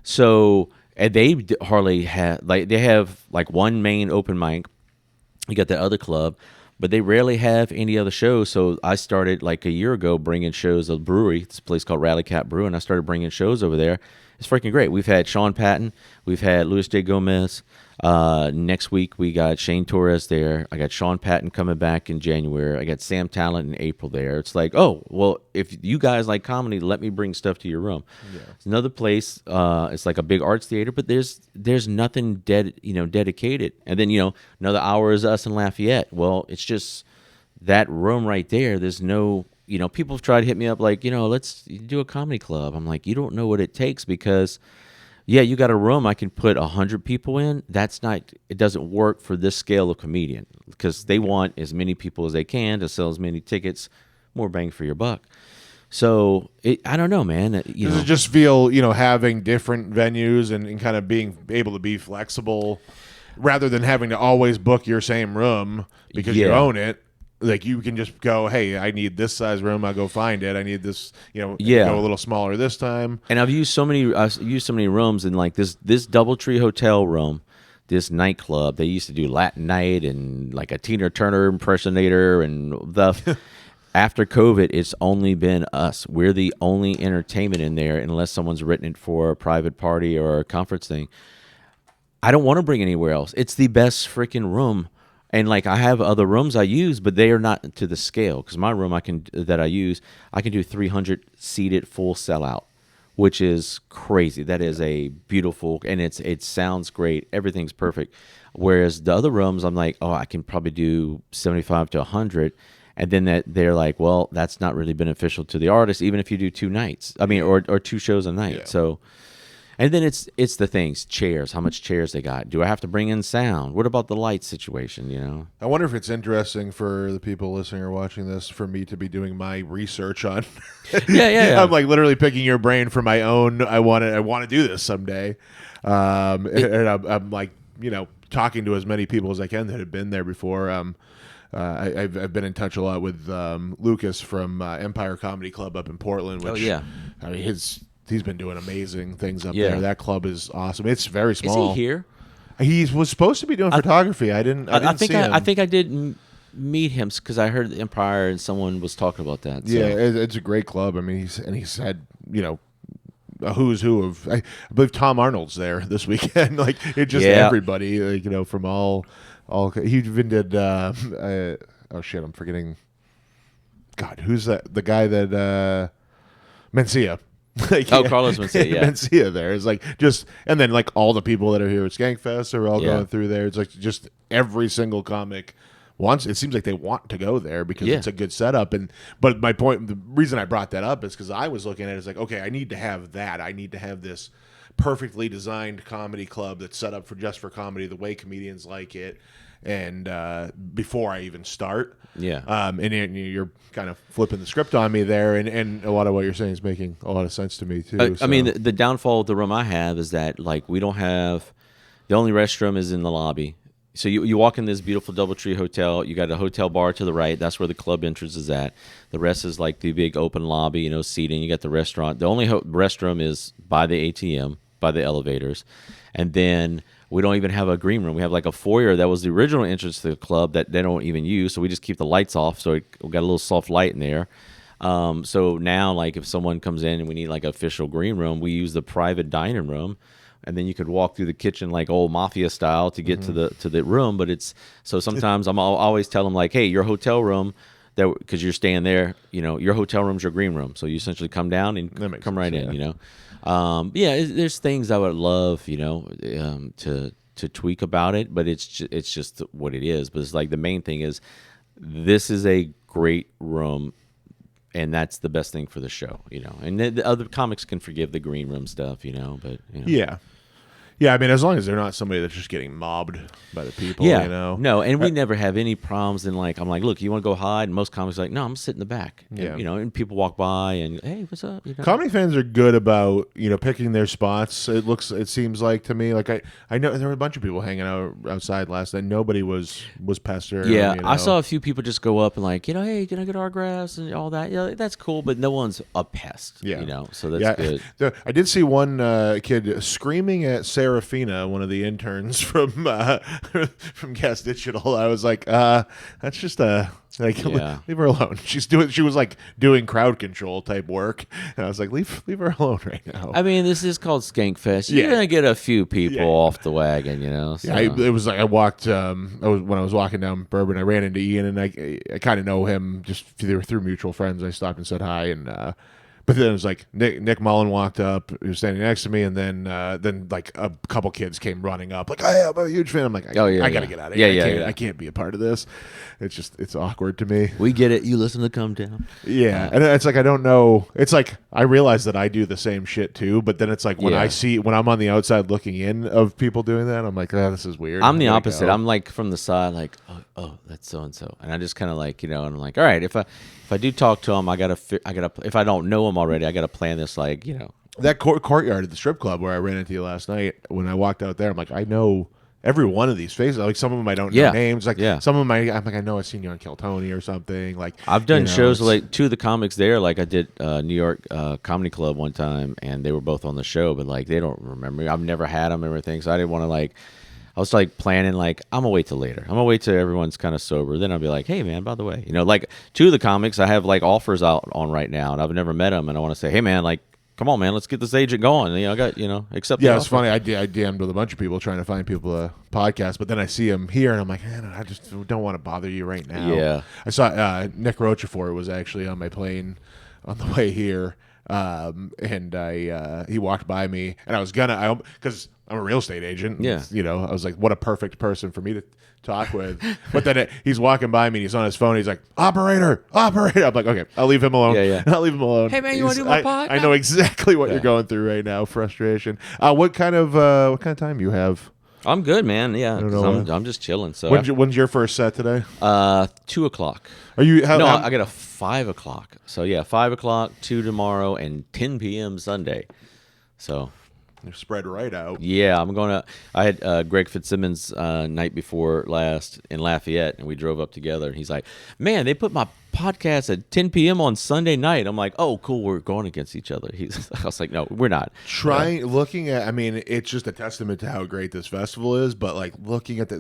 Speaker 2: So and they hardly have like they have like one main open mic. You got that other club, but they rarely have any other shows. So I started like a year ago bringing shows at a brewery. It's a place called Rally Cat Brew, and I started bringing shows over there. It's freaking great. We've had Sean Patton. We've had Luis J. Gomez. Next week, we got Shane Torres there. I got Sean Patton coming back in January. I got Sam Talent in April there. It's like, oh, well, if you guys like comedy, let me bring stuff to your room. Yeah. It's another place. It's like a big arts theater, but there's nothing dedicated. And then, another hour is us in Lafayette. Well, it's just that room right there. There's no... people have tried to hit me up like, let's do a comedy club. I'm like, you don't know what it takes because, you got a room I can put 100 people in. It doesn't work for this scale of comedian because they want as many people as they can to sell as many tickets, more bang for your buck. So I don't know, man.
Speaker 1: Does it just feel, having different venues and kind of being able to be flexible rather than having to always book your same room because you own it? Like you can just go, hey, I need this size room. I'll go find it. I need this, go a little smaller this time.
Speaker 2: And I've used so many rooms in like this DoubleTree Hotel room, this nightclub. They used to do Latin night and like a Tina Turner impersonator and the. After COVID, it's only been us. We're the only entertainment in there unless someone's written it for a private party or a conference thing. I don't want to bring anywhere else. It's the best freaking room. And like I have other rooms I use, but they are not to the scale. Because my room I can do 300 seated full sellout, which is crazy. That is a beautiful, and it sounds great. Everything's perfect. Whereas the other rooms, I'm like, I can probably do 75 to 100, and then they're like, well, that's not really beneficial to the artist, even if you do 2 nights. I mean, or 2 shows a night. Yeah. So. And then it's the things, chairs, how much chairs they got. Do I have to bring in sound? What about the light situation,
Speaker 1: I wonder if it's interesting for the people listening or watching this for me to be doing my research on.
Speaker 2: Yeah.
Speaker 1: I'm like literally picking your brain for my own. I want to do this someday. And I'm like, talking to as many people as I can that have been there before. I've been in touch a lot with Lucas from Empire Comedy Club up in Portland. Which, I mean, he's been doing amazing things up there. That club is awesome. It's very small.
Speaker 2: Is he here?
Speaker 1: He was supposed to be doing photography. I didn't see him.
Speaker 2: I think I did meet him because I heard Empire and someone was talking about that. So.
Speaker 1: Yeah, it's a great club. I mean, he's had a who's who of. I believe Tom Arnold's there this weekend. Like it's just everybody. Like, from all. He even did. Oh shit! I'm forgetting. God, who's that? The guy that Mencia.
Speaker 2: Carlos Mencia, yeah.
Speaker 1: Mencia there is like just, and then like all the people that are here at Skankfest are all going through there. It's like just every single comic wants. It seems like they want to go there because
Speaker 2: Yeah.
Speaker 1: it's a good setup. But my point, the reason I brought that up is because I was looking at it as like, okay, I need to have that. I need to have this perfectly designed comedy club that's set up for just for comedy, the way comedians like it. And before I even start, and you're kind of flipping the script on me there, and a lot of what you're saying is making a lot of sense to me too.
Speaker 2: I mean, the downfall of the room I have is that like we don't have the only restroom is in the lobby. So you walk in this beautiful DoubleTree hotel. You got a hotel bar to the right. That's where the club entrance is at. The rest is like the big open lobby, seating. You got the restaurant. The only restroom is by the ATM, by the elevators, and then we don't even have a green room. We have like a foyer that was the original entrance to the club that they don't even use. So we just keep the lights off. So we got a little soft light in there. So now, like if someone comes in and we need like an official green room, we use the private dining room. And then you could walk through the kitchen like old mafia style to get to the room. But it's so sometimes I always tell them like, hey, your hotel room, because you're staying there, your hotel room's your green room. So you essentially come down and come right in. There's things I would love, to tweak about it, but it's just what it is. But it's like the main thing is this is a great room. And that's the best thing for the show, And the other comics can forgive the green room stuff, but
Speaker 1: Yeah, I mean, as long as they're not somebody that's just getting mobbed by the people,
Speaker 2: No, and we never have any problems. And I'm like, look, you want to go hide? And most comics are like, no, I'm sitting in the back. And, and people walk by and, hey, what's up?
Speaker 1: Comedy fans are good about picking their spots. It seems like to me, like I know there were a bunch of people hanging out outside last night. Nobody was pestering.
Speaker 2: Yeah, I saw a few people just go up and like, hey, can I get autographs and all that? Yeah, that's cool, but no one's a pest.
Speaker 1: Yeah,
Speaker 2: so that's good.
Speaker 1: I did see one kid screaming at Serafina, one of the interns from Gas Digital. I was like, that's just leave her alone. She was like doing crowd control type work, and I was like, leave her alone right now.
Speaker 2: I mean, this is called Skankfest. You're gonna get a few people off the wagon, So.
Speaker 1: Yeah, it was like I walked. When I was walking down Bourbon, I ran into Ian, and I kind of know him just through mutual friends. I stopped and said hi, and. But then it was like Nick Mullen walked up, he was standing next to me, and then like a couple kids came running up, like, "Hey, I'm a huge fan." I'm like, I gotta get out of here. I can't be a part of this. It's awkward to me.
Speaker 2: We get it. You listen to Come Down.
Speaker 1: Yeah, and it's like I don't know. It's like I realize that I do the same shit too, but then it's like when I'm on the outside looking in of people doing that, I'm like, this is weird.
Speaker 2: I'm the opposite. I'm like from the side, like, oh, that's so and so, and I just kind of like and I'm like, all right, if I do talk to them, I gotta if I don't know them already, I gotta plan this like
Speaker 1: that courtyard at the strip club where I ran into you last night. When I walked out there, I'm like, I know every one of these faces. Like some of them I don't know names. Like some of them I'm like, I know I've seen you on Keltoni or something. Like
Speaker 2: I've done shows like two of the comics there. Like I did New York Comedy Club one time, and they were both on the show, but like they don't remember. I've never had them and everything, so I didn't want to like. I was like planning, like, I'm going to wait till later. I'm going to wait till everyone's kind of sober. Then I'll be like, hey, man, by the way, like two of the comics I have like offers out on right now, and I've never met them. And I want to say, hey, man, like, come on, man, let's get this agent going. I got, accept.
Speaker 1: Yeah, it's funny. I DM'd with a bunch of people trying to find people to podcast, but then I see them here, and I'm like, man, I just don't want to bother you right now.
Speaker 2: Yeah.
Speaker 1: I saw Nick Rochefort was actually on my plane on the way here. And he walked by me, and I was because I'm a real estate agent.
Speaker 2: Yeah.
Speaker 1: I was like, what a perfect person for me to talk with. But then he's walking by me, and he's on his phone. He's like, operator. I'm like, okay, I'll leave him alone.
Speaker 2: Yeah.
Speaker 1: I'll leave him alone.
Speaker 2: Hey man, you want to do my podcast?
Speaker 1: I know exactly what you're going through right now. Frustration. What kind of time you have?
Speaker 2: I'm good, man. Yeah, I'm just chilling. So
Speaker 1: when's your first set today?
Speaker 2: 2:00.
Speaker 1: Are you?
Speaker 2: I got a 5:00. So yeah, 5:00, 2 tomorrow, and 10 p.m. Sunday. So
Speaker 1: you're spread right out.
Speaker 2: Yeah, I had Greg Fitzsimmons night before last in Lafayette, and we drove up together. And he's like, "Man, they put my podcast at 10 p.m. on Sunday night." I'm like, "Oh, cool, we're going against each other." I was like, "No, we're not."
Speaker 1: Looking at, I mean, it's just a testament to how great this festival is. But like looking at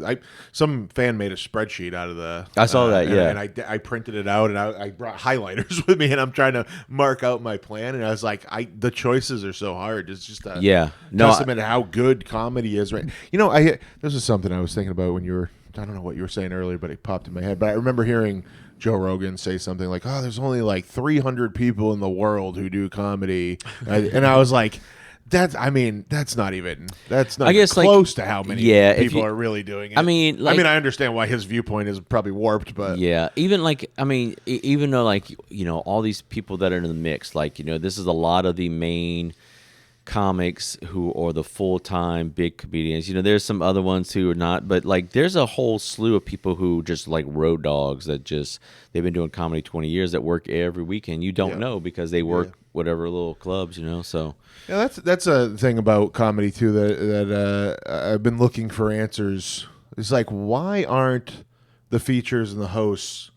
Speaker 1: some fan made a spreadsheet out of the.
Speaker 2: I saw that,
Speaker 1: and I printed it out, and I brought highlighters with me, and I'm trying to mark out my plan. And I was like, the choices are so hard. It's just a testament to how good comedy is. Right? This is something I was thinking about when you were. I don't know what you were saying earlier, but it popped in my head. But I remember hearing Joe Rogan say something like, "Oh, there's only like 300 people in the world who do comedy," and I was like, That's not even
Speaker 2: I guess, like,
Speaker 1: close to how many
Speaker 2: yeah,
Speaker 1: people are really doing it.
Speaker 2: I mean, like,
Speaker 1: I understand why his viewpoint is probably warped, but
Speaker 2: yeah, even like, I mean, even though, like, all these people that are in the mix, like, this is a lot of the main comics who are the full-time big comedians. There's some other ones who are not, but like there's a whole slew of people who just like road dogs that just they've been doing comedy 20 years that work every weekend. You don't know because they work whatever little clubs, so
Speaker 1: yeah, that's a thing about comedy too that I've been looking for answers. It's like, why aren't the features and the hosts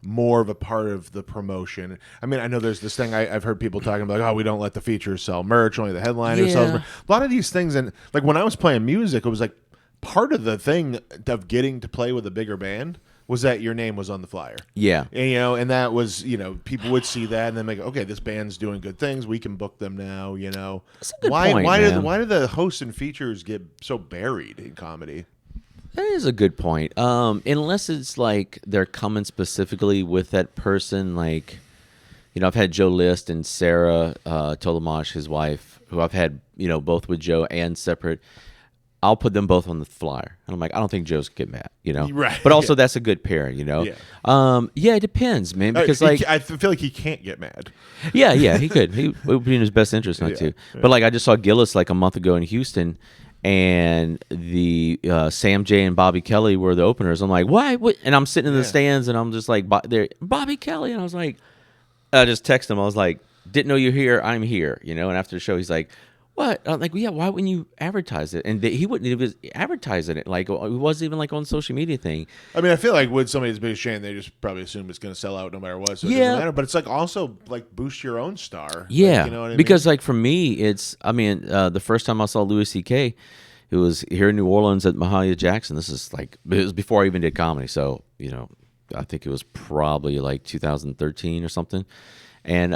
Speaker 1: more of a part of the promotion? I mean, I know there's this thing I've heard people talking about, like, oh, we don't let the features sell merch, only the headliner sells merch. A lot of these things, and like when I was playing music, it was like part of the thing of getting to play with a bigger band was that your name was on the flyer.
Speaker 2: Yeah.
Speaker 1: And, and that was, people would see that and then make, okay, this band's doing good things, we can book them now,
Speaker 2: That's a good point, man.
Speaker 1: Why do the hosts and features get so buried in comedy?
Speaker 2: That is a good point. Unless it's like they're coming specifically with that person, like, I've had Joe List and Sarah Tolomash, his wife, who I've had, both with Joe and separate. I'll put them both on the flyer, and I'm like, I don't think Joe's get mad,
Speaker 1: Right.
Speaker 2: But also, that's a good pair, Yeah. It depends, man, because
Speaker 1: I feel like he can't get mad.
Speaker 2: Yeah, he could. It would be in his best interest not to. Yeah. But like, I just saw Gillis like a month ago in Houston. And the Sam J and Bobby Kelly were the openers. I'm like, why? What? And I'm sitting in the stands, and I'm just like, there, Bobby Kelly, and I was like, I just texted him. I was like, didn't know you're here. I'm here, And after the show, he's like, what? I'm like, well, yeah. Why wouldn't you advertise it? And he wouldn't even advertise it. Like, it wasn't even like on social media thing.
Speaker 1: I mean, I feel like with somebody's big Shane, they just probably assume it's going to sell out no matter what. So it doesn't matter. But it's like also like boost your own star.
Speaker 2: Yeah,
Speaker 1: like, you know what I
Speaker 2: because
Speaker 1: mean?
Speaker 2: like for me, it's. I mean, the first time I saw Louis C.K. It was here in New Orleans at Mahalia Jackson. This is like, it was before I even did comedy. So, I think it was probably like 2013 or something. And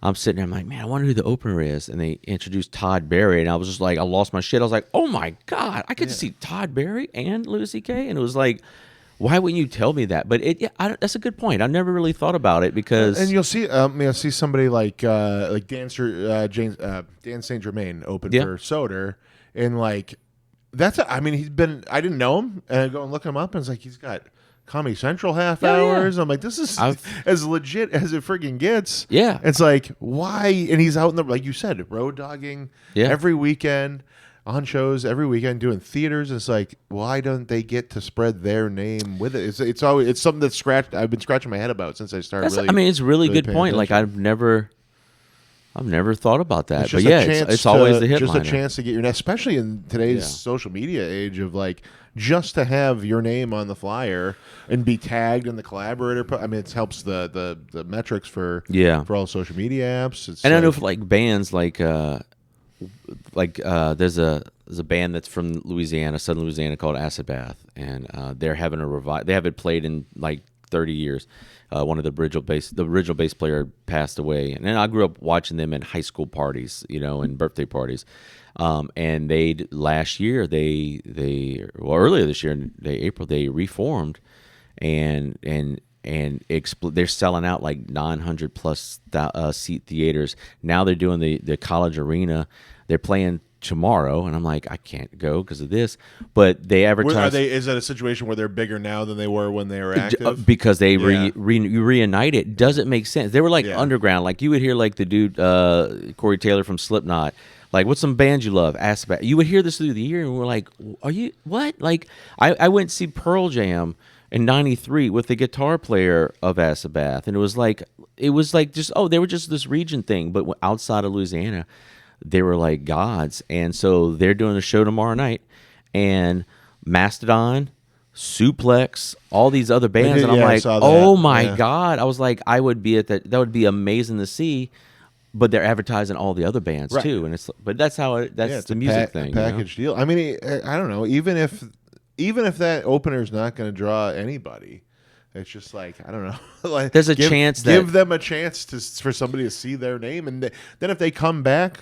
Speaker 2: I'm sitting there, I'm like, man, I wonder who the opener is. And they introduced Todd Barry. And I was just like, I lost my shit. I was like, oh my God, I get to see Todd Barry and Louis C.K. And it was like, why wouldn't you tell me that? But that's a good point. I never really thought about it because,
Speaker 1: and you'll see somebody like Dan St. Germain open for Soder. And like I didn't know him, and I go and look him up, and it's like he's got Comedy Central half hours. I'm like, this is as legit as it friggin' gets.
Speaker 2: Yeah,
Speaker 1: it's like, why? And he's out in like you said, road dogging every weekend on shows every weekend doing theaters. It's like, why don't they get to spread their name with it? It's something that's I've been scratching my head about since I started.
Speaker 2: It's a really good point. Like I've never thought about that, but it's always the headliner.
Speaker 1: Just a chance to get your name, especially in today's social media age of like, just to have your name on the flyer and be tagged in the collaborator. I mean, it helps the metrics for all social media apps.
Speaker 2: I know for like bands like there's a band that's from Louisiana, Southern Louisiana, called Acid Bath, and they're having a revive. They haven't played in like 30 years. One of the original bass player passed away, and then I grew up watching them in high school parties, and birthday parties. And earlier this year in April, they reformed, and they're selling out like 900 plus seat theaters. Now they're doing the college arena. They're playing tomorrow, and I'm like, I can't go because of this. But they advertise.
Speaker 1: Is that a situation where they're bigger now than they were when they were active?
Speaker 2: Because they reunited. Doesn't make sense. They were like underground. Like you would hear like the dude Corey Taylor from Slipknot. Like, what's some bands you love? Ask about. You would hear this through the year, and we're like, are you what? Like, I went to see Pearl Jam in '93 with the guitar player of Acid Bath, and it was like just they were just this region thing, but outside of Louisiana, they were like gods. And so they're doing a show tomorrow night, and Mastodon, Suplex, all these other bands, and I'm like, oh my God! I was like, I would be at that. That would be amazing to see. But they're advertising all the other bands too, and that's how that's the music thing,
Speaker 1: package deal. I mean, I don't know. Even if that opener's not going to draw anybody, it's just like, I don't know. Like,
Speaker 2: there's a chance that
Speaker 1: give them a chance for somebody to see their name, and then if they come back,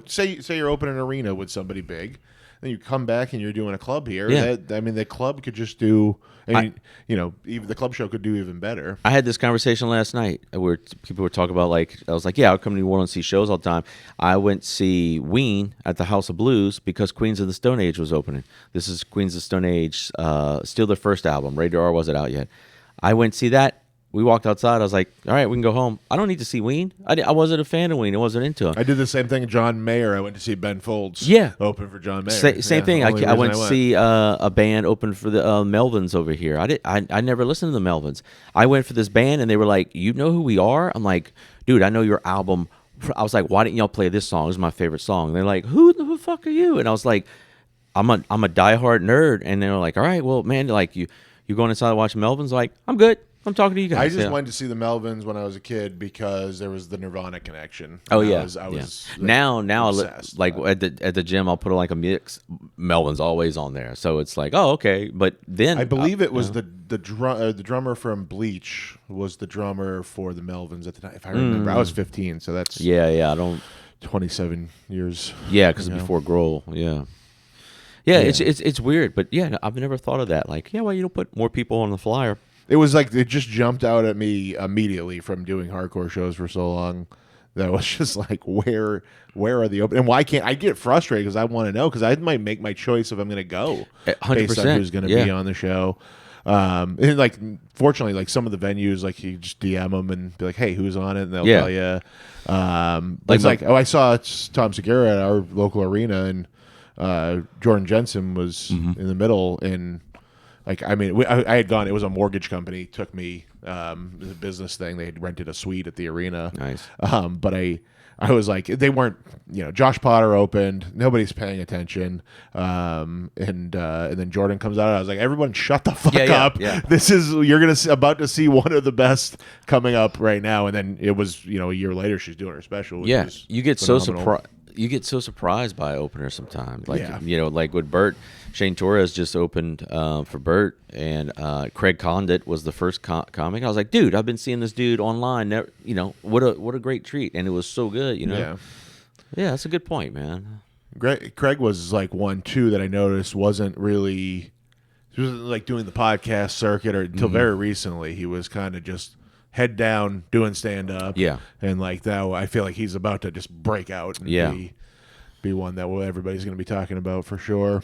Speaker 1: say you're opening an arena with somebody big. then you come back and you're doing a club here.
Speaker 2: Yeah.
Speaker 1: The club could just do. Even the club show could do even better.
Speaker 2: I had this conversation last night where people were talking about, like, I was like, yeah, I'll come to New Orleans and see shows all the time. I went to see Ween at the House of Blues because Queens of the Stone Age was opening. This is Queens of the Stone Age, still their first album. Rated R wasn't out yet. I went to see that. We walked outside. I was like, all right, we can go home. I don't need to see Ween. I wasn't a fan of Ween. I wasn't into him.
Speaker 1: I did the same thing. John Mayer. I went to see Ben Folds.
Speaker 2: Yeah.
Speaker 1: Open for John Mayer.
Speaker 2: Same thing. I went to see a band open for the Melvins over here. I never listened to the Melvins. I went for this band, and they were like, you know who we are? I'm like, dude, I know your album. I was like, why didn't y'all play this song? This is my favorite song. And they're like, who the fuck are you? And I was like, I'm a diehard nerd. And they were like, all right, well, man, like you going inside and watching Melvins? Like, I'm good. I'm talking to you guys.
Speaker 1: I just went to see the Melvins when I was a kid because there was the Nirvana connection.
Speaker 2: Oh,
Speaker 1: and
Speaker 2: yeah.
Speaker 1: I was
Speaker 2: now
Speaker 1: obsessed,
Speaker 2: like at the gym, I'll put like a mix. Melvin's always on there, so it's like, oh, okay. But then
Speaker 1: I believe it was the drummer from Bleach was the drummer for the Melvins at the time. If I remember, I was 15, so that's
Speaker 2: I don't
Speaker 1: 27 years.
Speaker 2: Yeah, because before Grohl, yeah. It's weird, but yeah, I've never thought of that. Like, yeah, well, you don't put more people on the flyer.
Speaker 1: It was like it just jumped out at me immediately from doing hardcore shows for so long that I was just like, where are the open? And why can't I get frustrated because I want to know because I might make my choice if I'm going to go
Speaker 2: 100%,
Speaker 1: based on who's going to be on the show. And like fortunately, like some of the venues, like you just DM them and be like, hey, who's on it? And they'll tell you. But it's like, I saw Tom Segura at our local arena and Jordan Jensen was in the middle and. Like, I mean, I had gone. It was a mortgage company. Took me. It was a business thing. They had rented a suite at the arena.
Speaker 2: Nice.
Speaker 1: But I was like, they weren't. Josh Potter opened. Nobody's paying attention. And then Jordan comes out. I was like, everyone, shut the fuck up.
Speaker 2: Yeah.
Speaker 1: This is you're about to see one of the best coming up right now. And then it was a year later she's doing her special. Which is
Speaker 2: you get
Speaker 1: phenomenal.
Speaker 2: so surprised. You get so surprised by openers sometimes. Like, like with Bert, Shane Torres just opened for Bert, and Craig Condit was the first comic. I was like, dude, I've been seeing this dude online. What a great treat, and it was so good. Yeah, that's a good point, man.
Speaker 1: Craig was like one too that I noticed wasn't really. He wasn't like doing the podcast circuit until very recently. He was kind of just. Head down, doing stand up, and like now I feel like he's about to just break out and be one that everybody's going to be talking about for sure.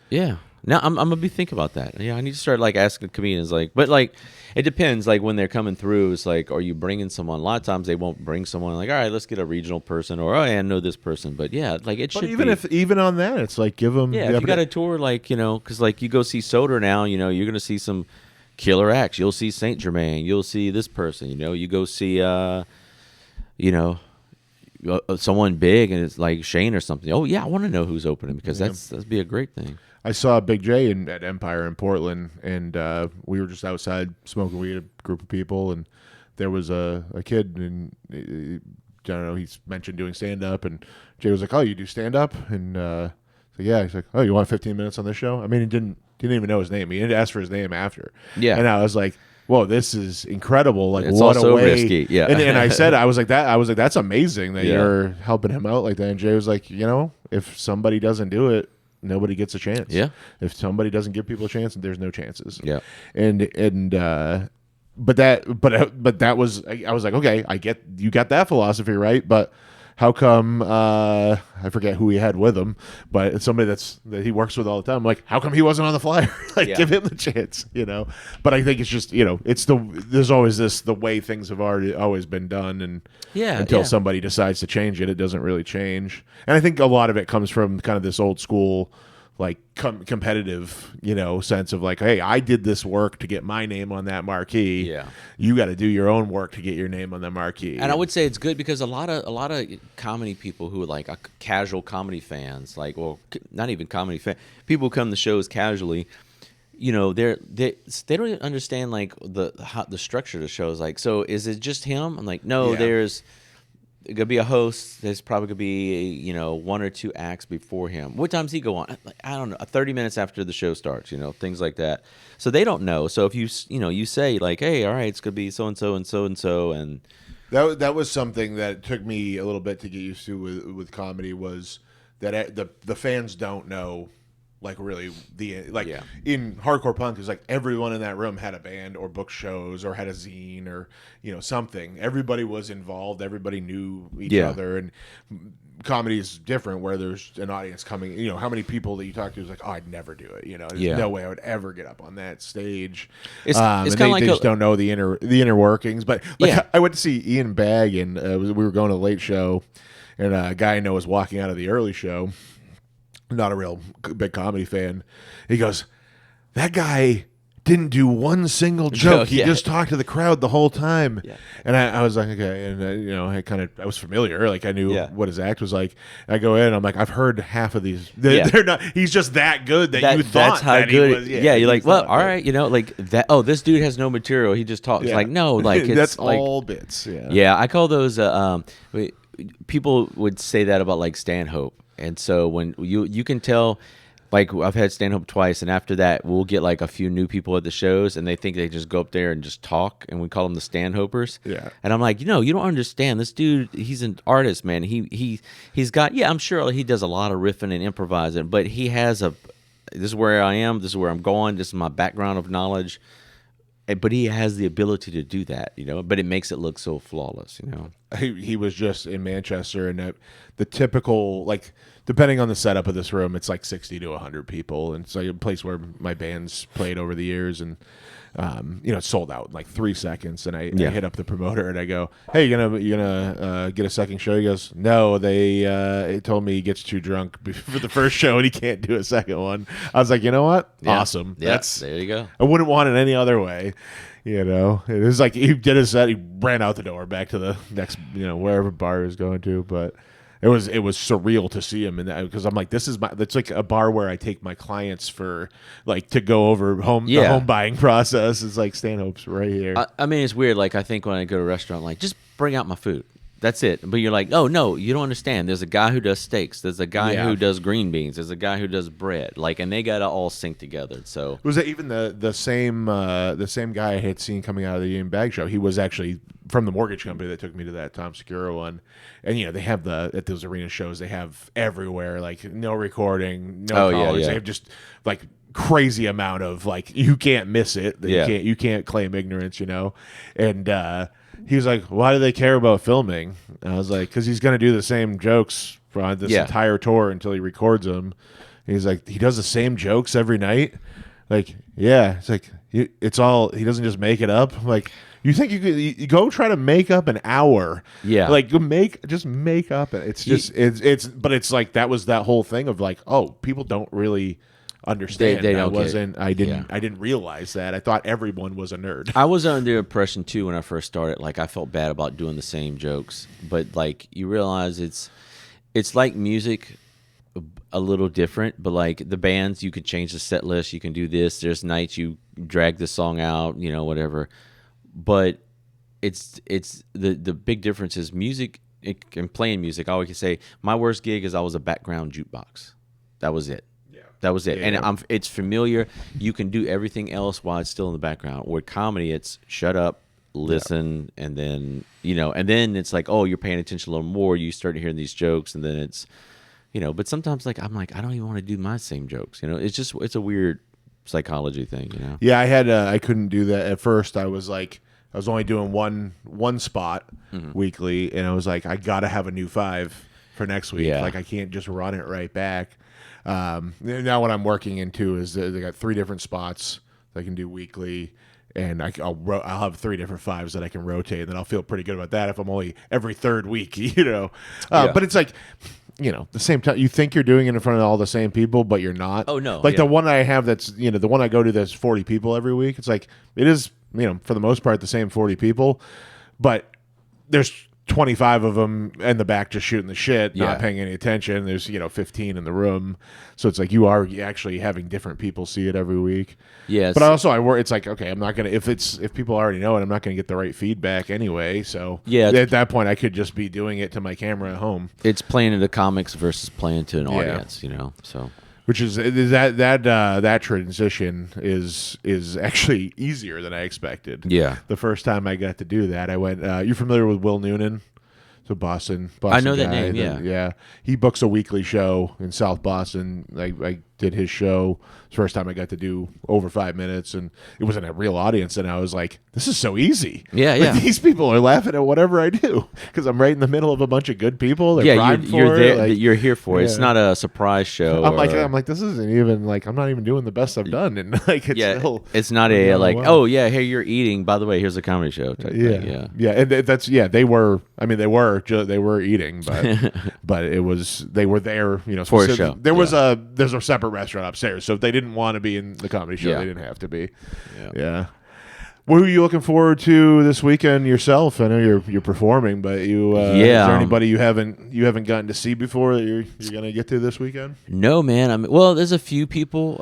Speaker 2: Yeah, now I'm gonna be thinking about that. Yeah, I need to start like asking comedians but it depends. Like when they're coming through, it's like, are you bringing someone? A lot of times they won't bring someone. Like, all right, let's get a regional person, or I know this person. But yeah, like it should.
Speaker 1: But even on that, it's like give them.
Speaker 2: Yeah, if you got a tour, like because like you go see Soder now, you're gonna see some. Killer acts. You'll see Saint Germain. You'll see this person. You go see, someone big, and it's like Shane or something. Oh yeah, I want to know who's opening because that'd be a great thing.
Speaker 1: I saw Big J at Empire in Portland, and we were just outside smoking weed, a group of people, and there was a kid, and I don't know. He's mentioned doing stand up, and Jay was like, "Oh, you do stand up?" And so yeah, he's like, "Oh, you want 15 minutes on this show?" I mean, he didn't even know his name. He didn't ask for his name after. Yeah. And I was like, whoa, this is incredible. Like,
Speaker 2: it's
Speaker 1: what
Speaker 2: also
Speaker 1: a way.
Speaker 2: Risky. Yeah.
Speaker 1: And I was like, that's amazing that you're helping him out like that. And Jay was like, if somebody doesn't do it, nobody gets a chance.
Speaker 2: Yeah.
Speaker 1: If somebody doesn't give people a chance, there's no chances.
Speaker 2: Yeah.
Speaker 1: But that was, I was like, okay, you got that philosophy right, but how come I forget who he had with him, but it's somebody that he works with all the time. I'm like, how come he wasn't on the flyer? Give him the chance, But I think it's just it's there's always the way things have always been done, and until somebody decides to change it, it doesn't really change. And I think a lot of it comes from kind of this old school like competitive, sense of like, hey, I did this work to get my name on that marquee.
Speaker 2: Yeah,
Speaker 1: you got to do your own work to get your name on that marquee.
Speaker 2: And I would say it's good because a lot of comedy people who are like casual comedy fans, like, well, not even comedy fan, people who come to shows casually. They don't even understand like the structure of the show is like. So is it just him? I'm like, no, there's gonna be a host. There's probably gonna be one or two acts before him. What time's he go on? I don't know. 30 minutes after the show starts. Things like that. So they don't know. So if you say like, hey, all right, it's gonna be so and so and so and so, and
Speaker 1: that was something that took me a little bit to get used to with comedy was that the fans don't know like really the like
Speaker 2: Yeah.
Speaker 1: in hardcore punk is like everyone in that room had a band or booked shows or had a zine or something. Everybody was involved. Everybody knew each
Speaker 2: Yeah.
Speaker 1: other, and comedy is different where there's an audience coming. How many people that you talk to is like, oh, I'd never do it. There's
Speaker 2: Yeah.
Speaker 1: no way I would ever get up on that stage.
Speaker 2: It's
Speaker 1: And
Speaker 2: kind of like
Speaker 1: they just don't know the inner workings. But like
Speaker 2: Yeah.
Speaker 1: I went to see Ian Bagg, and we were going to the late show, and a guy I know was walking out of the early show. Not a real big comedy fan. He goes, that guy didn't do one single joke. He just talked to the crowd the whole time.
Speaker 2: Yeah.
Speaker 1: And I was like, okay. And, I was familiar. Like, I knew what his act was like. I go in, I'm like, I've heard half of these. They're not, he's just that good that you thought
Speaker 2: that's how
Speaker 1: that
Speaker 2: good.
Speaker 1: he was.
Speaker 2: Yeah, you're like, well, all right, like that. Oh, this dude has no material. He just talks. Like, no, like it's
Speaker 1: that's
Speaker 2: like,
Speaker 1: all bits. Yeah.
Speaker 2: Yeah, I call those. People would say that about like Stanhope, and so when you can tell. Like, I've had Stanhope twice, and after that, we'll get like a few new people at the shows, and they think they just go up there and just talk, and we call them the Stanhopers.
Speaker 1: Yeah.
Speaker 2: And I'm like, you don't understand. This dude, he's an artist, man. He's got, I'm sure he does a lot of riffing and improvising, but he has this is where I am, this is where I'm going, this is my background of knowledge. But he has the ability to do that, but it makes it look so flawless,
Speaker 1: He was just in Manchester, and the typical, like, depending on the setup of this room, it's like 60 to 100 people, and it's like a place where my band's played over the years, and it's sold out in like 3 seconds. And I hit up the promoter and I go, "Hey, you gonna get a second show?" He goes, "No, they told me he gets too drunk for the first show and he can't do a second one." I was like, you know what?
Speaker 2: Yeah.
Speaker 1: Awesome.
Speaker 2: Yeah, there you go.
Speaker 1: I wouldn't want it any other way. It was like he did his set, he ran out the door back to the next, wherever bar he was going to. But it was surreal to see him in that, because I'm like, that's like a bar where I take my clients for like to go over the home buying process. It's like Stanhope's right here.
Speaker 2: I mean, it's weird. Like, I think when I go to a restaurant, like, just bring out my food. That's it. But you're like, oh no, you don't understand. There's a guy who does steaks. There's a guy who does green beans. There's a guy who does bread. Like, and they gotta all sync together. So
Speaker 1: was it even the same guy I had seen coming out of the Ian Bagg show? He was actually from the mortgage company that took me to that Tom Segura one. And they have at those arena shows, they have everywhere, like no recording, no callers. They have just like crazy amount of, like, you can't miss it. You can't claim ignorance, And he was like, "Why do they care about filming?" And I was like, "Because he's going to do the same jokes for this entire tour until he records them." And he's like, "He does the same jokes every night." Like, yeah, it's like it's all, he doesn't just make it up. Like, you think you go try to make up an hour?
Speaker 2: Yeah,
Speaker 1: like just make up. It's just but it's like that was that whole thing of like, oh, people don't really understand.
Speaker 2: They don't
Speaker 1: I didn't realize that. I thought everyone was a nerd.
Speaker 2: I was under the impression too when I first started. Like, I felt bad about doing the same jokes, but like, you realize it's like music, a little different. But like the bands, you can change the set list. You can do this. There's nights you drag the song out, whatever. But it's the big difference is music and playing music. I always say my worst gig is I was a background jukebox. That was it. That was it.
Speaker 1: Yeah.
Speaker 2: And it's familiar. You can do everything else while it's still in the background. With comedy, it's shut up, listen, and then, and then it's like, oh, you're paying attention a little more. You start hearing these jokes, and then it's, but sometimes, like, I'm like, I don't even want to do my same jokes. It's a weird psychology thing,
Speaker 1: Yeah, I couldn't do that at first. I was only doing one spot weekly, and I was like, I got to have a new 5 for next week.
Speaker 2: Yeah.
Speaker 1: Like, I can't just run it right back. Now what I'm working into is they got 3 different spots that I can do weekly, and I'll have 3 different 5s that I can rotate, and then I'll feel pretty good about that if I'm only every 3rd week, But it's like, the same time, you think you're doing it in front of all the same people, but you're not.
Speaker 2: Oh, no.
Speaker 1: Like the one I have that's, the one I go to that's 40 people every week, it's like, it is, for the most part, the same 40 people, but there's 25 of them in the back just shooting the shit, not paying any attention. There's 15 in the room, so it's like you are actually having different people see it every week.
Speaker 2: Yes,
Speaker 1: but also I worry. It's like, okay, I'm not gonna, if people already know it, I'm not gonna get the right feedback anyway. So at that point, I could just be doing it to my camera at home.
Speaker 2: It's playing to the comics versus playing to an audience, so.
Speaker 1: Which is that transition is actually easier than I expected.
Speaker 2: Yeah.
Speaker 1: The first time I got to do that, I went. You're familiar with Will Noonan? So Boston
Speaker 2: I know that
Speaker 1: guy.
Speaker 2: name. Yeah.
Speaker 1: Yeah. He books a weekly show in South Boston. I did his show. It's the first time I got to do over 5 minutes, and it wasn't a real audience. And I was like, "This is so easy."
Speaker 2: Yeah,
Speaker 1: Like,
Speaker 2: yeah.
Speaker 1: these people are laughing at whatever I do because I'm right in the middle of a bunch of good people. They're primed
Speaker 2: you're
Speaker 1: for
Speaker 2: there.
Speaker 1: it. Like,
Speaker 2: You're here for it. It's
Speaker 1: yeah.
Speaker 2: not a surprise show.
Speaker 1: I'm like, this isn't even like I'm not even doing the best I've done, and like it's still.
Speaker 2: It's not
Speaker 1: going
Speaker 2: a like,
Speaker 1: well.
Speaker 2: oh yeah, here you're eating. By the way, here's a comedy show type thing. Yeah.
Speaker 1: and that's They were. I mean, they were eating, but they were there.
Speaker 2: For a show.
Speaker 1: There's a separate restaurant upstairs, so if they didn't want to be in the comedy show,
Speaker 2: Yeah.
Speaker 1: they didn't have to be.
Speaker 2: Yeah.
Speaker 1: Well, who are you looking forward to this weekend yourself? I know you're performing, but is there anybody you haven't gotten to see before that you're gonna get to this weekend?
Speaker 2: No, man. Well, there's a few people,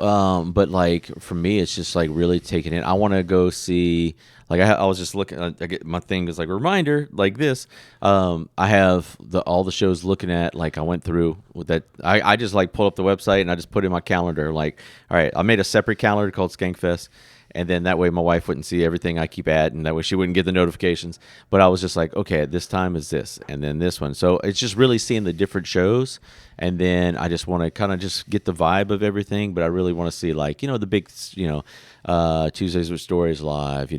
Speaker 2: but like for me, it's just like really taking it. I want to go see. Like I was just looking. I get my thing is like a reminder, like this. I have all the shows looking at. Like I went through with that. I just like pulled up the website and I just put in my calendar. Like, all right, I made a separate calendar called Skankfest. And then that way my wife wouldn't see everything I keep at, and that way she wouldn't get the notifications. But I was just like, okay, at this time is this, and then this one. So it's just really seeing the different shows, and then I just want to kind of just get the vibe of everything. But I really want to see like, the big, Tuesdays with Stories Live, the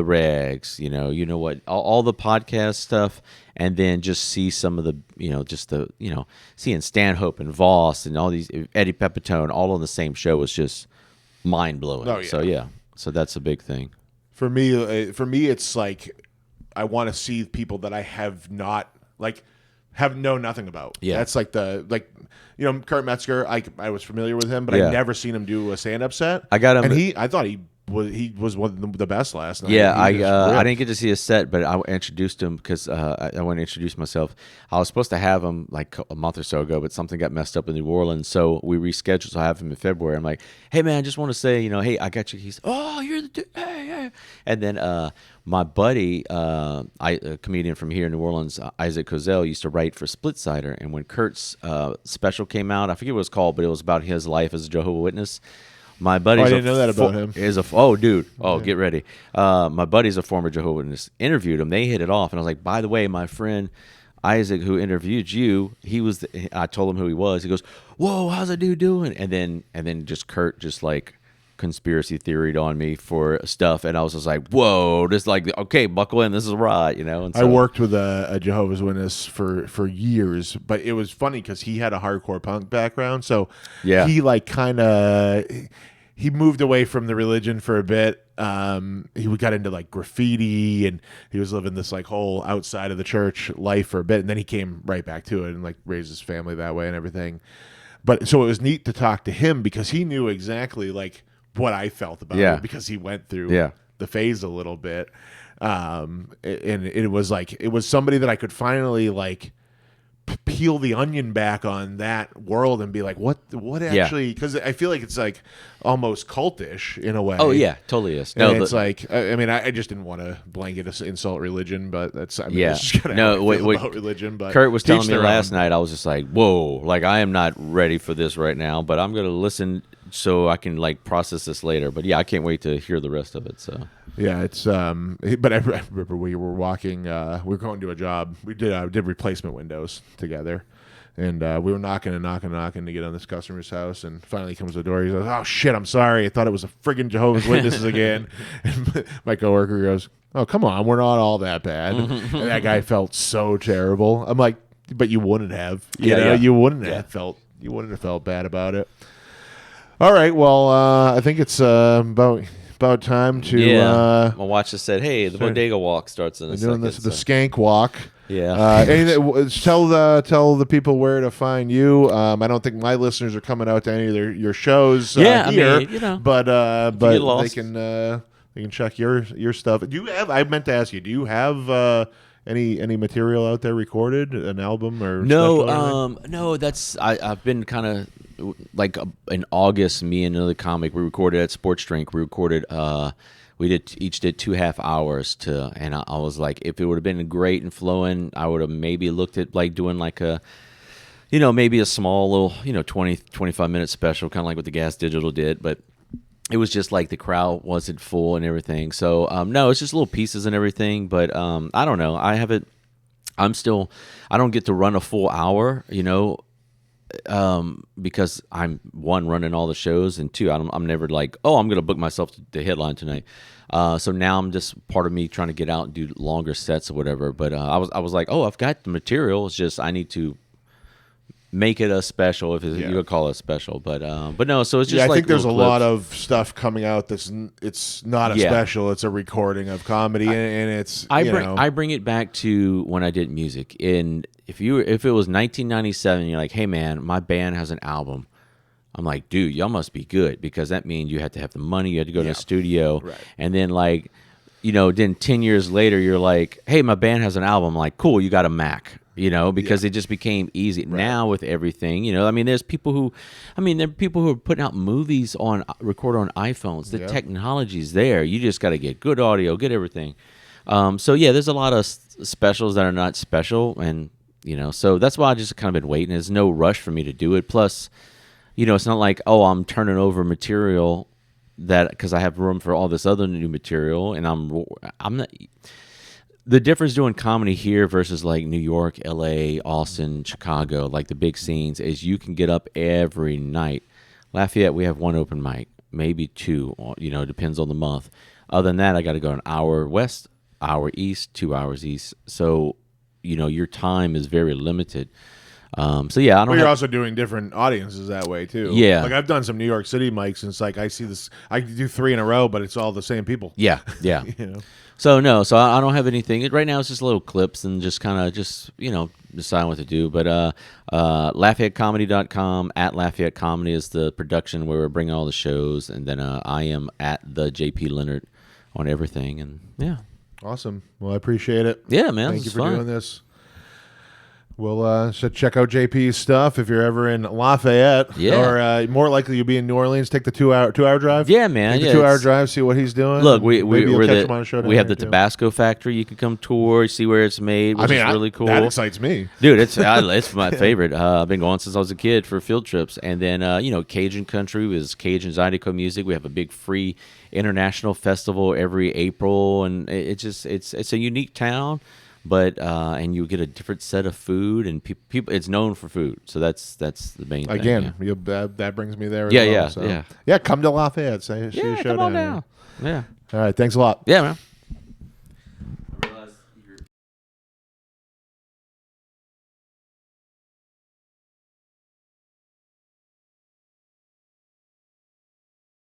Speaker 2: Regs, what, all the podcast stuff, and then just see some of the, seeing Stanhope and Voss and all these, Eddie Pepitone, all on the same show was just mind-blowing.
Speaker 1: Oh, yeah.
Speaker 2: So that's a big thing.
Speaker 1: For me, it's like I want to see people that I have not know nothing about.
Speaker 2: Yeah.
Speaker 1: That's like Kurt Metzger. I was familiar with him, but
Speaker 2: Yeah.
Speaker 1: I'd never seen him do a stand-up set.
Speaker 2: I got him,
Speaker 1: and I thought he was one of the best last night.
Speaker 2: Yeah,
Speaker 1: He was
Speaker 2: I
Speaker 1: ripped.
Speaker 2: didn't get to see his set, but I introduced him because I want to introduce myself. I was supposed to have him like a month or so ago, but something got messed up in New Orleans, so we rescheduled. So I have him in February. I'm like, hey man, I just want to say, hey, I got you. He's, oh, you're the dude. Hey. And then my buddy, a comedian from here in New Orleans, Isaac Cozell, used to write for Splitsider, and when Kurt's special came out, I forget what it was called, but it was about his life as a Jehovah's Witness. My buddy's
Speaker 1: I didn't know that about him.
Speaker 2: Get ready. My buddy's a former Jehovah's Witness. Interviewed him. They hit it off, and I was like, by the way, my friend Isaac, who interviewed you, I told him who he was. He goes, whoa, how's that dude doing? And then just Kurt just like conspiracy theoried on me for stuff, and I was just like, whoa, this like, okay, buckle in, this is a ride, And so,
Speaker 1: I worked with a Jehovah's Witness for years, but it was funny because he had a hardcore punk background, so
Speaker 2: Yeah.
Speaker 1: he like kind of he moved away from the religion for a bit. He got into like graffiti, and he was living this like whole outside of the church life for a bit, and then he came right back to it and like raised his family that way and everything. But so it was neat to talk to him because he knew exactly like what I felt about it because he went through the phase a little bit. And it was somebody that I could finally like peel the onion back on that world and be like, what actually, because I feel like it's like almost cultish in a way.
Speaker 2: Oh yeah, totally is.
Speaker 1: And it's like, I mean, I just didn't want to blanket insult religion, but that's, I mean, that's just kind of how I feel about religion. But
Speaker 2: Kurt was telling me
Speaker 1: their
Speaker 2: last
Speaker 1: own.
Speaker 2: night, I was just like, whoa, like I am not ready for this right now, but I'm going to listen so I can like process this later. But yeah, I can't wait to hear the rest of it. So
Speaker 1: yeah, it's but I remember we were walking, we were going to a job. We did replacement windows together. And we were knocking to get on this customer's house, and finally comes to the door. He goes, "Oh shit, I'm sorry. I thought it was a friggin' Jehovah's Witnesses again." And my coworker goes, "Oh come on, we're not all that bad." And that guy felt so terrible. I'm like, "But you wouldn't have, you wouldn't have felt bad about it." All right, well, I think it's about time to.
Speaker 2: my watch just said, "Hey, the bodega walk starts in a second."
Speaker 1: Doing this the skank walk.
Speaker 2: Yeah.
Speaker 1: Tell the people where to find you. I don't think my listeners are coming out to any of your shows.
Speaker 2: Yeah, I
Speaker 1: here,
Speaker 2: mean,
Speaker 1: but
Speaker 2: get lost.
Speaker 1: they can check your stuff. Do you have? I meant to ask you. Do you have any material out there recorded? An album or
Speaker 2: no? That's I've been kind of like in August. Me and another comic, we recorded at Sports Drink. We recorded. We each did 2.5 hours and I was like, if it would have been great and flowing, I would have maybe looked at like doing like a, maybe a small little, 20, 25 minute special, kind of like what the Gas Digital did, but it was just like the crowd wasn't full and everything. So, no, it's just little pieces and everything, but, I don't know. I don't get to run a full hour, because I'm one running all the shows, and two, I'm never like, oh, I'm gonna book myself to headline tonight. So now I'm just part of me trying to get out and do longer sets or whatever. But I was like, oh, I've got the material. It's just I need to make it a special, if you would call it a special. But no, so it's just
Speaker 1: I
Speaker 2: like
Speaker 1: think there's a
Speaker 2: little
Speaker 1: lot
Speaker 2: clips.
Speaker 1: of stuff coming out it's not a special, it's a recording of comedy, and it's
Speaker 2: I bring it back to when I did music. If it was 1997, you're like, hey man, my band has an album. I'm like, dude, y'all must be good, because that means you had to have the money, you had to go to the studio,
Speaker 1: right.
Speaker 2: And then like, then 10 years later, you're like, hey, my band has an album. I'm like, cool, you got a Mac. Because it just became easy. Right. Now with everything, there's people who, there are people who are putting out movies record on iPhones. The technology's there. You just got to get good audio, get everything. So yeah, there's a lot of specials that are not special, and so that's why I just kind of been waiting. There's no rush for me to do it. Plus, it's not like, oh, I'm turning over material because I have room for all this other new material, and I'm not. The difference doing comedy here versus like New York, LA, Austin, Chicago, like the big scenes, is you can get up every night. Lafayette, we have one open mic, maybe two, depends on the month. Other than that, I got to go an hour west, hour east, 2 hours east. So, your time is very limited. So yeah, I don't.
Speaker 1: Well, you're also doing different audiences that way too.
Speaker 2: Yeah,
Speaker 1: like I've done some New York City mics, and it's like I see this. I do 3 in a row, but it's all the same people.
Speaker 2: Yeah. So no, so I don't have anything. Right now it's just little clips and just kind of decide what to do. But LafayetteComedy.com, at Lafayette Comedy is the production where we're bringing all the shows, and then I am at the JP Leonard on everything, and yeah.
Speaker 1: Awesome. Well, I appreciate it.
Speaker 2: Yeah, man.
Speaker 1: Thank you for doing this. We'll check out JP's stuff if you're ever in Lafayette.
Speaker 2: Yeah.
Speaker 1: Or more likely you'll be in New Orleans. Take the 2-hour drive.
Speaker 2: Yeah, man.
Speaker 1: Take the 2-hour drive, see what he's doing.
Speaker 2: Look, we have the
Speaker 1: too.
Speaker 2: Tabasco factory. You can come tour, see where it's made, which is really cool.
Speaker 1: That excites me.
Speaker 2: Dude, it's my favorite. I've been going since I was a kid for field trips. And then, Cajun country is Cajun Zydeco music. We have a big free international festival every April. And it's a unique town. But and you get a different set of food, and people. It's known for food, so that's the main thing.
Speaker 1: Again, that brings me there. As well,
Speaker 2: yeah.
Speaker 1: Yeah, come to Lafayette. See a show
Speaker 2: come on down. Yeah.
Speaker 1: All right. Thanks a lot.
Speaker 2: Yeah, man.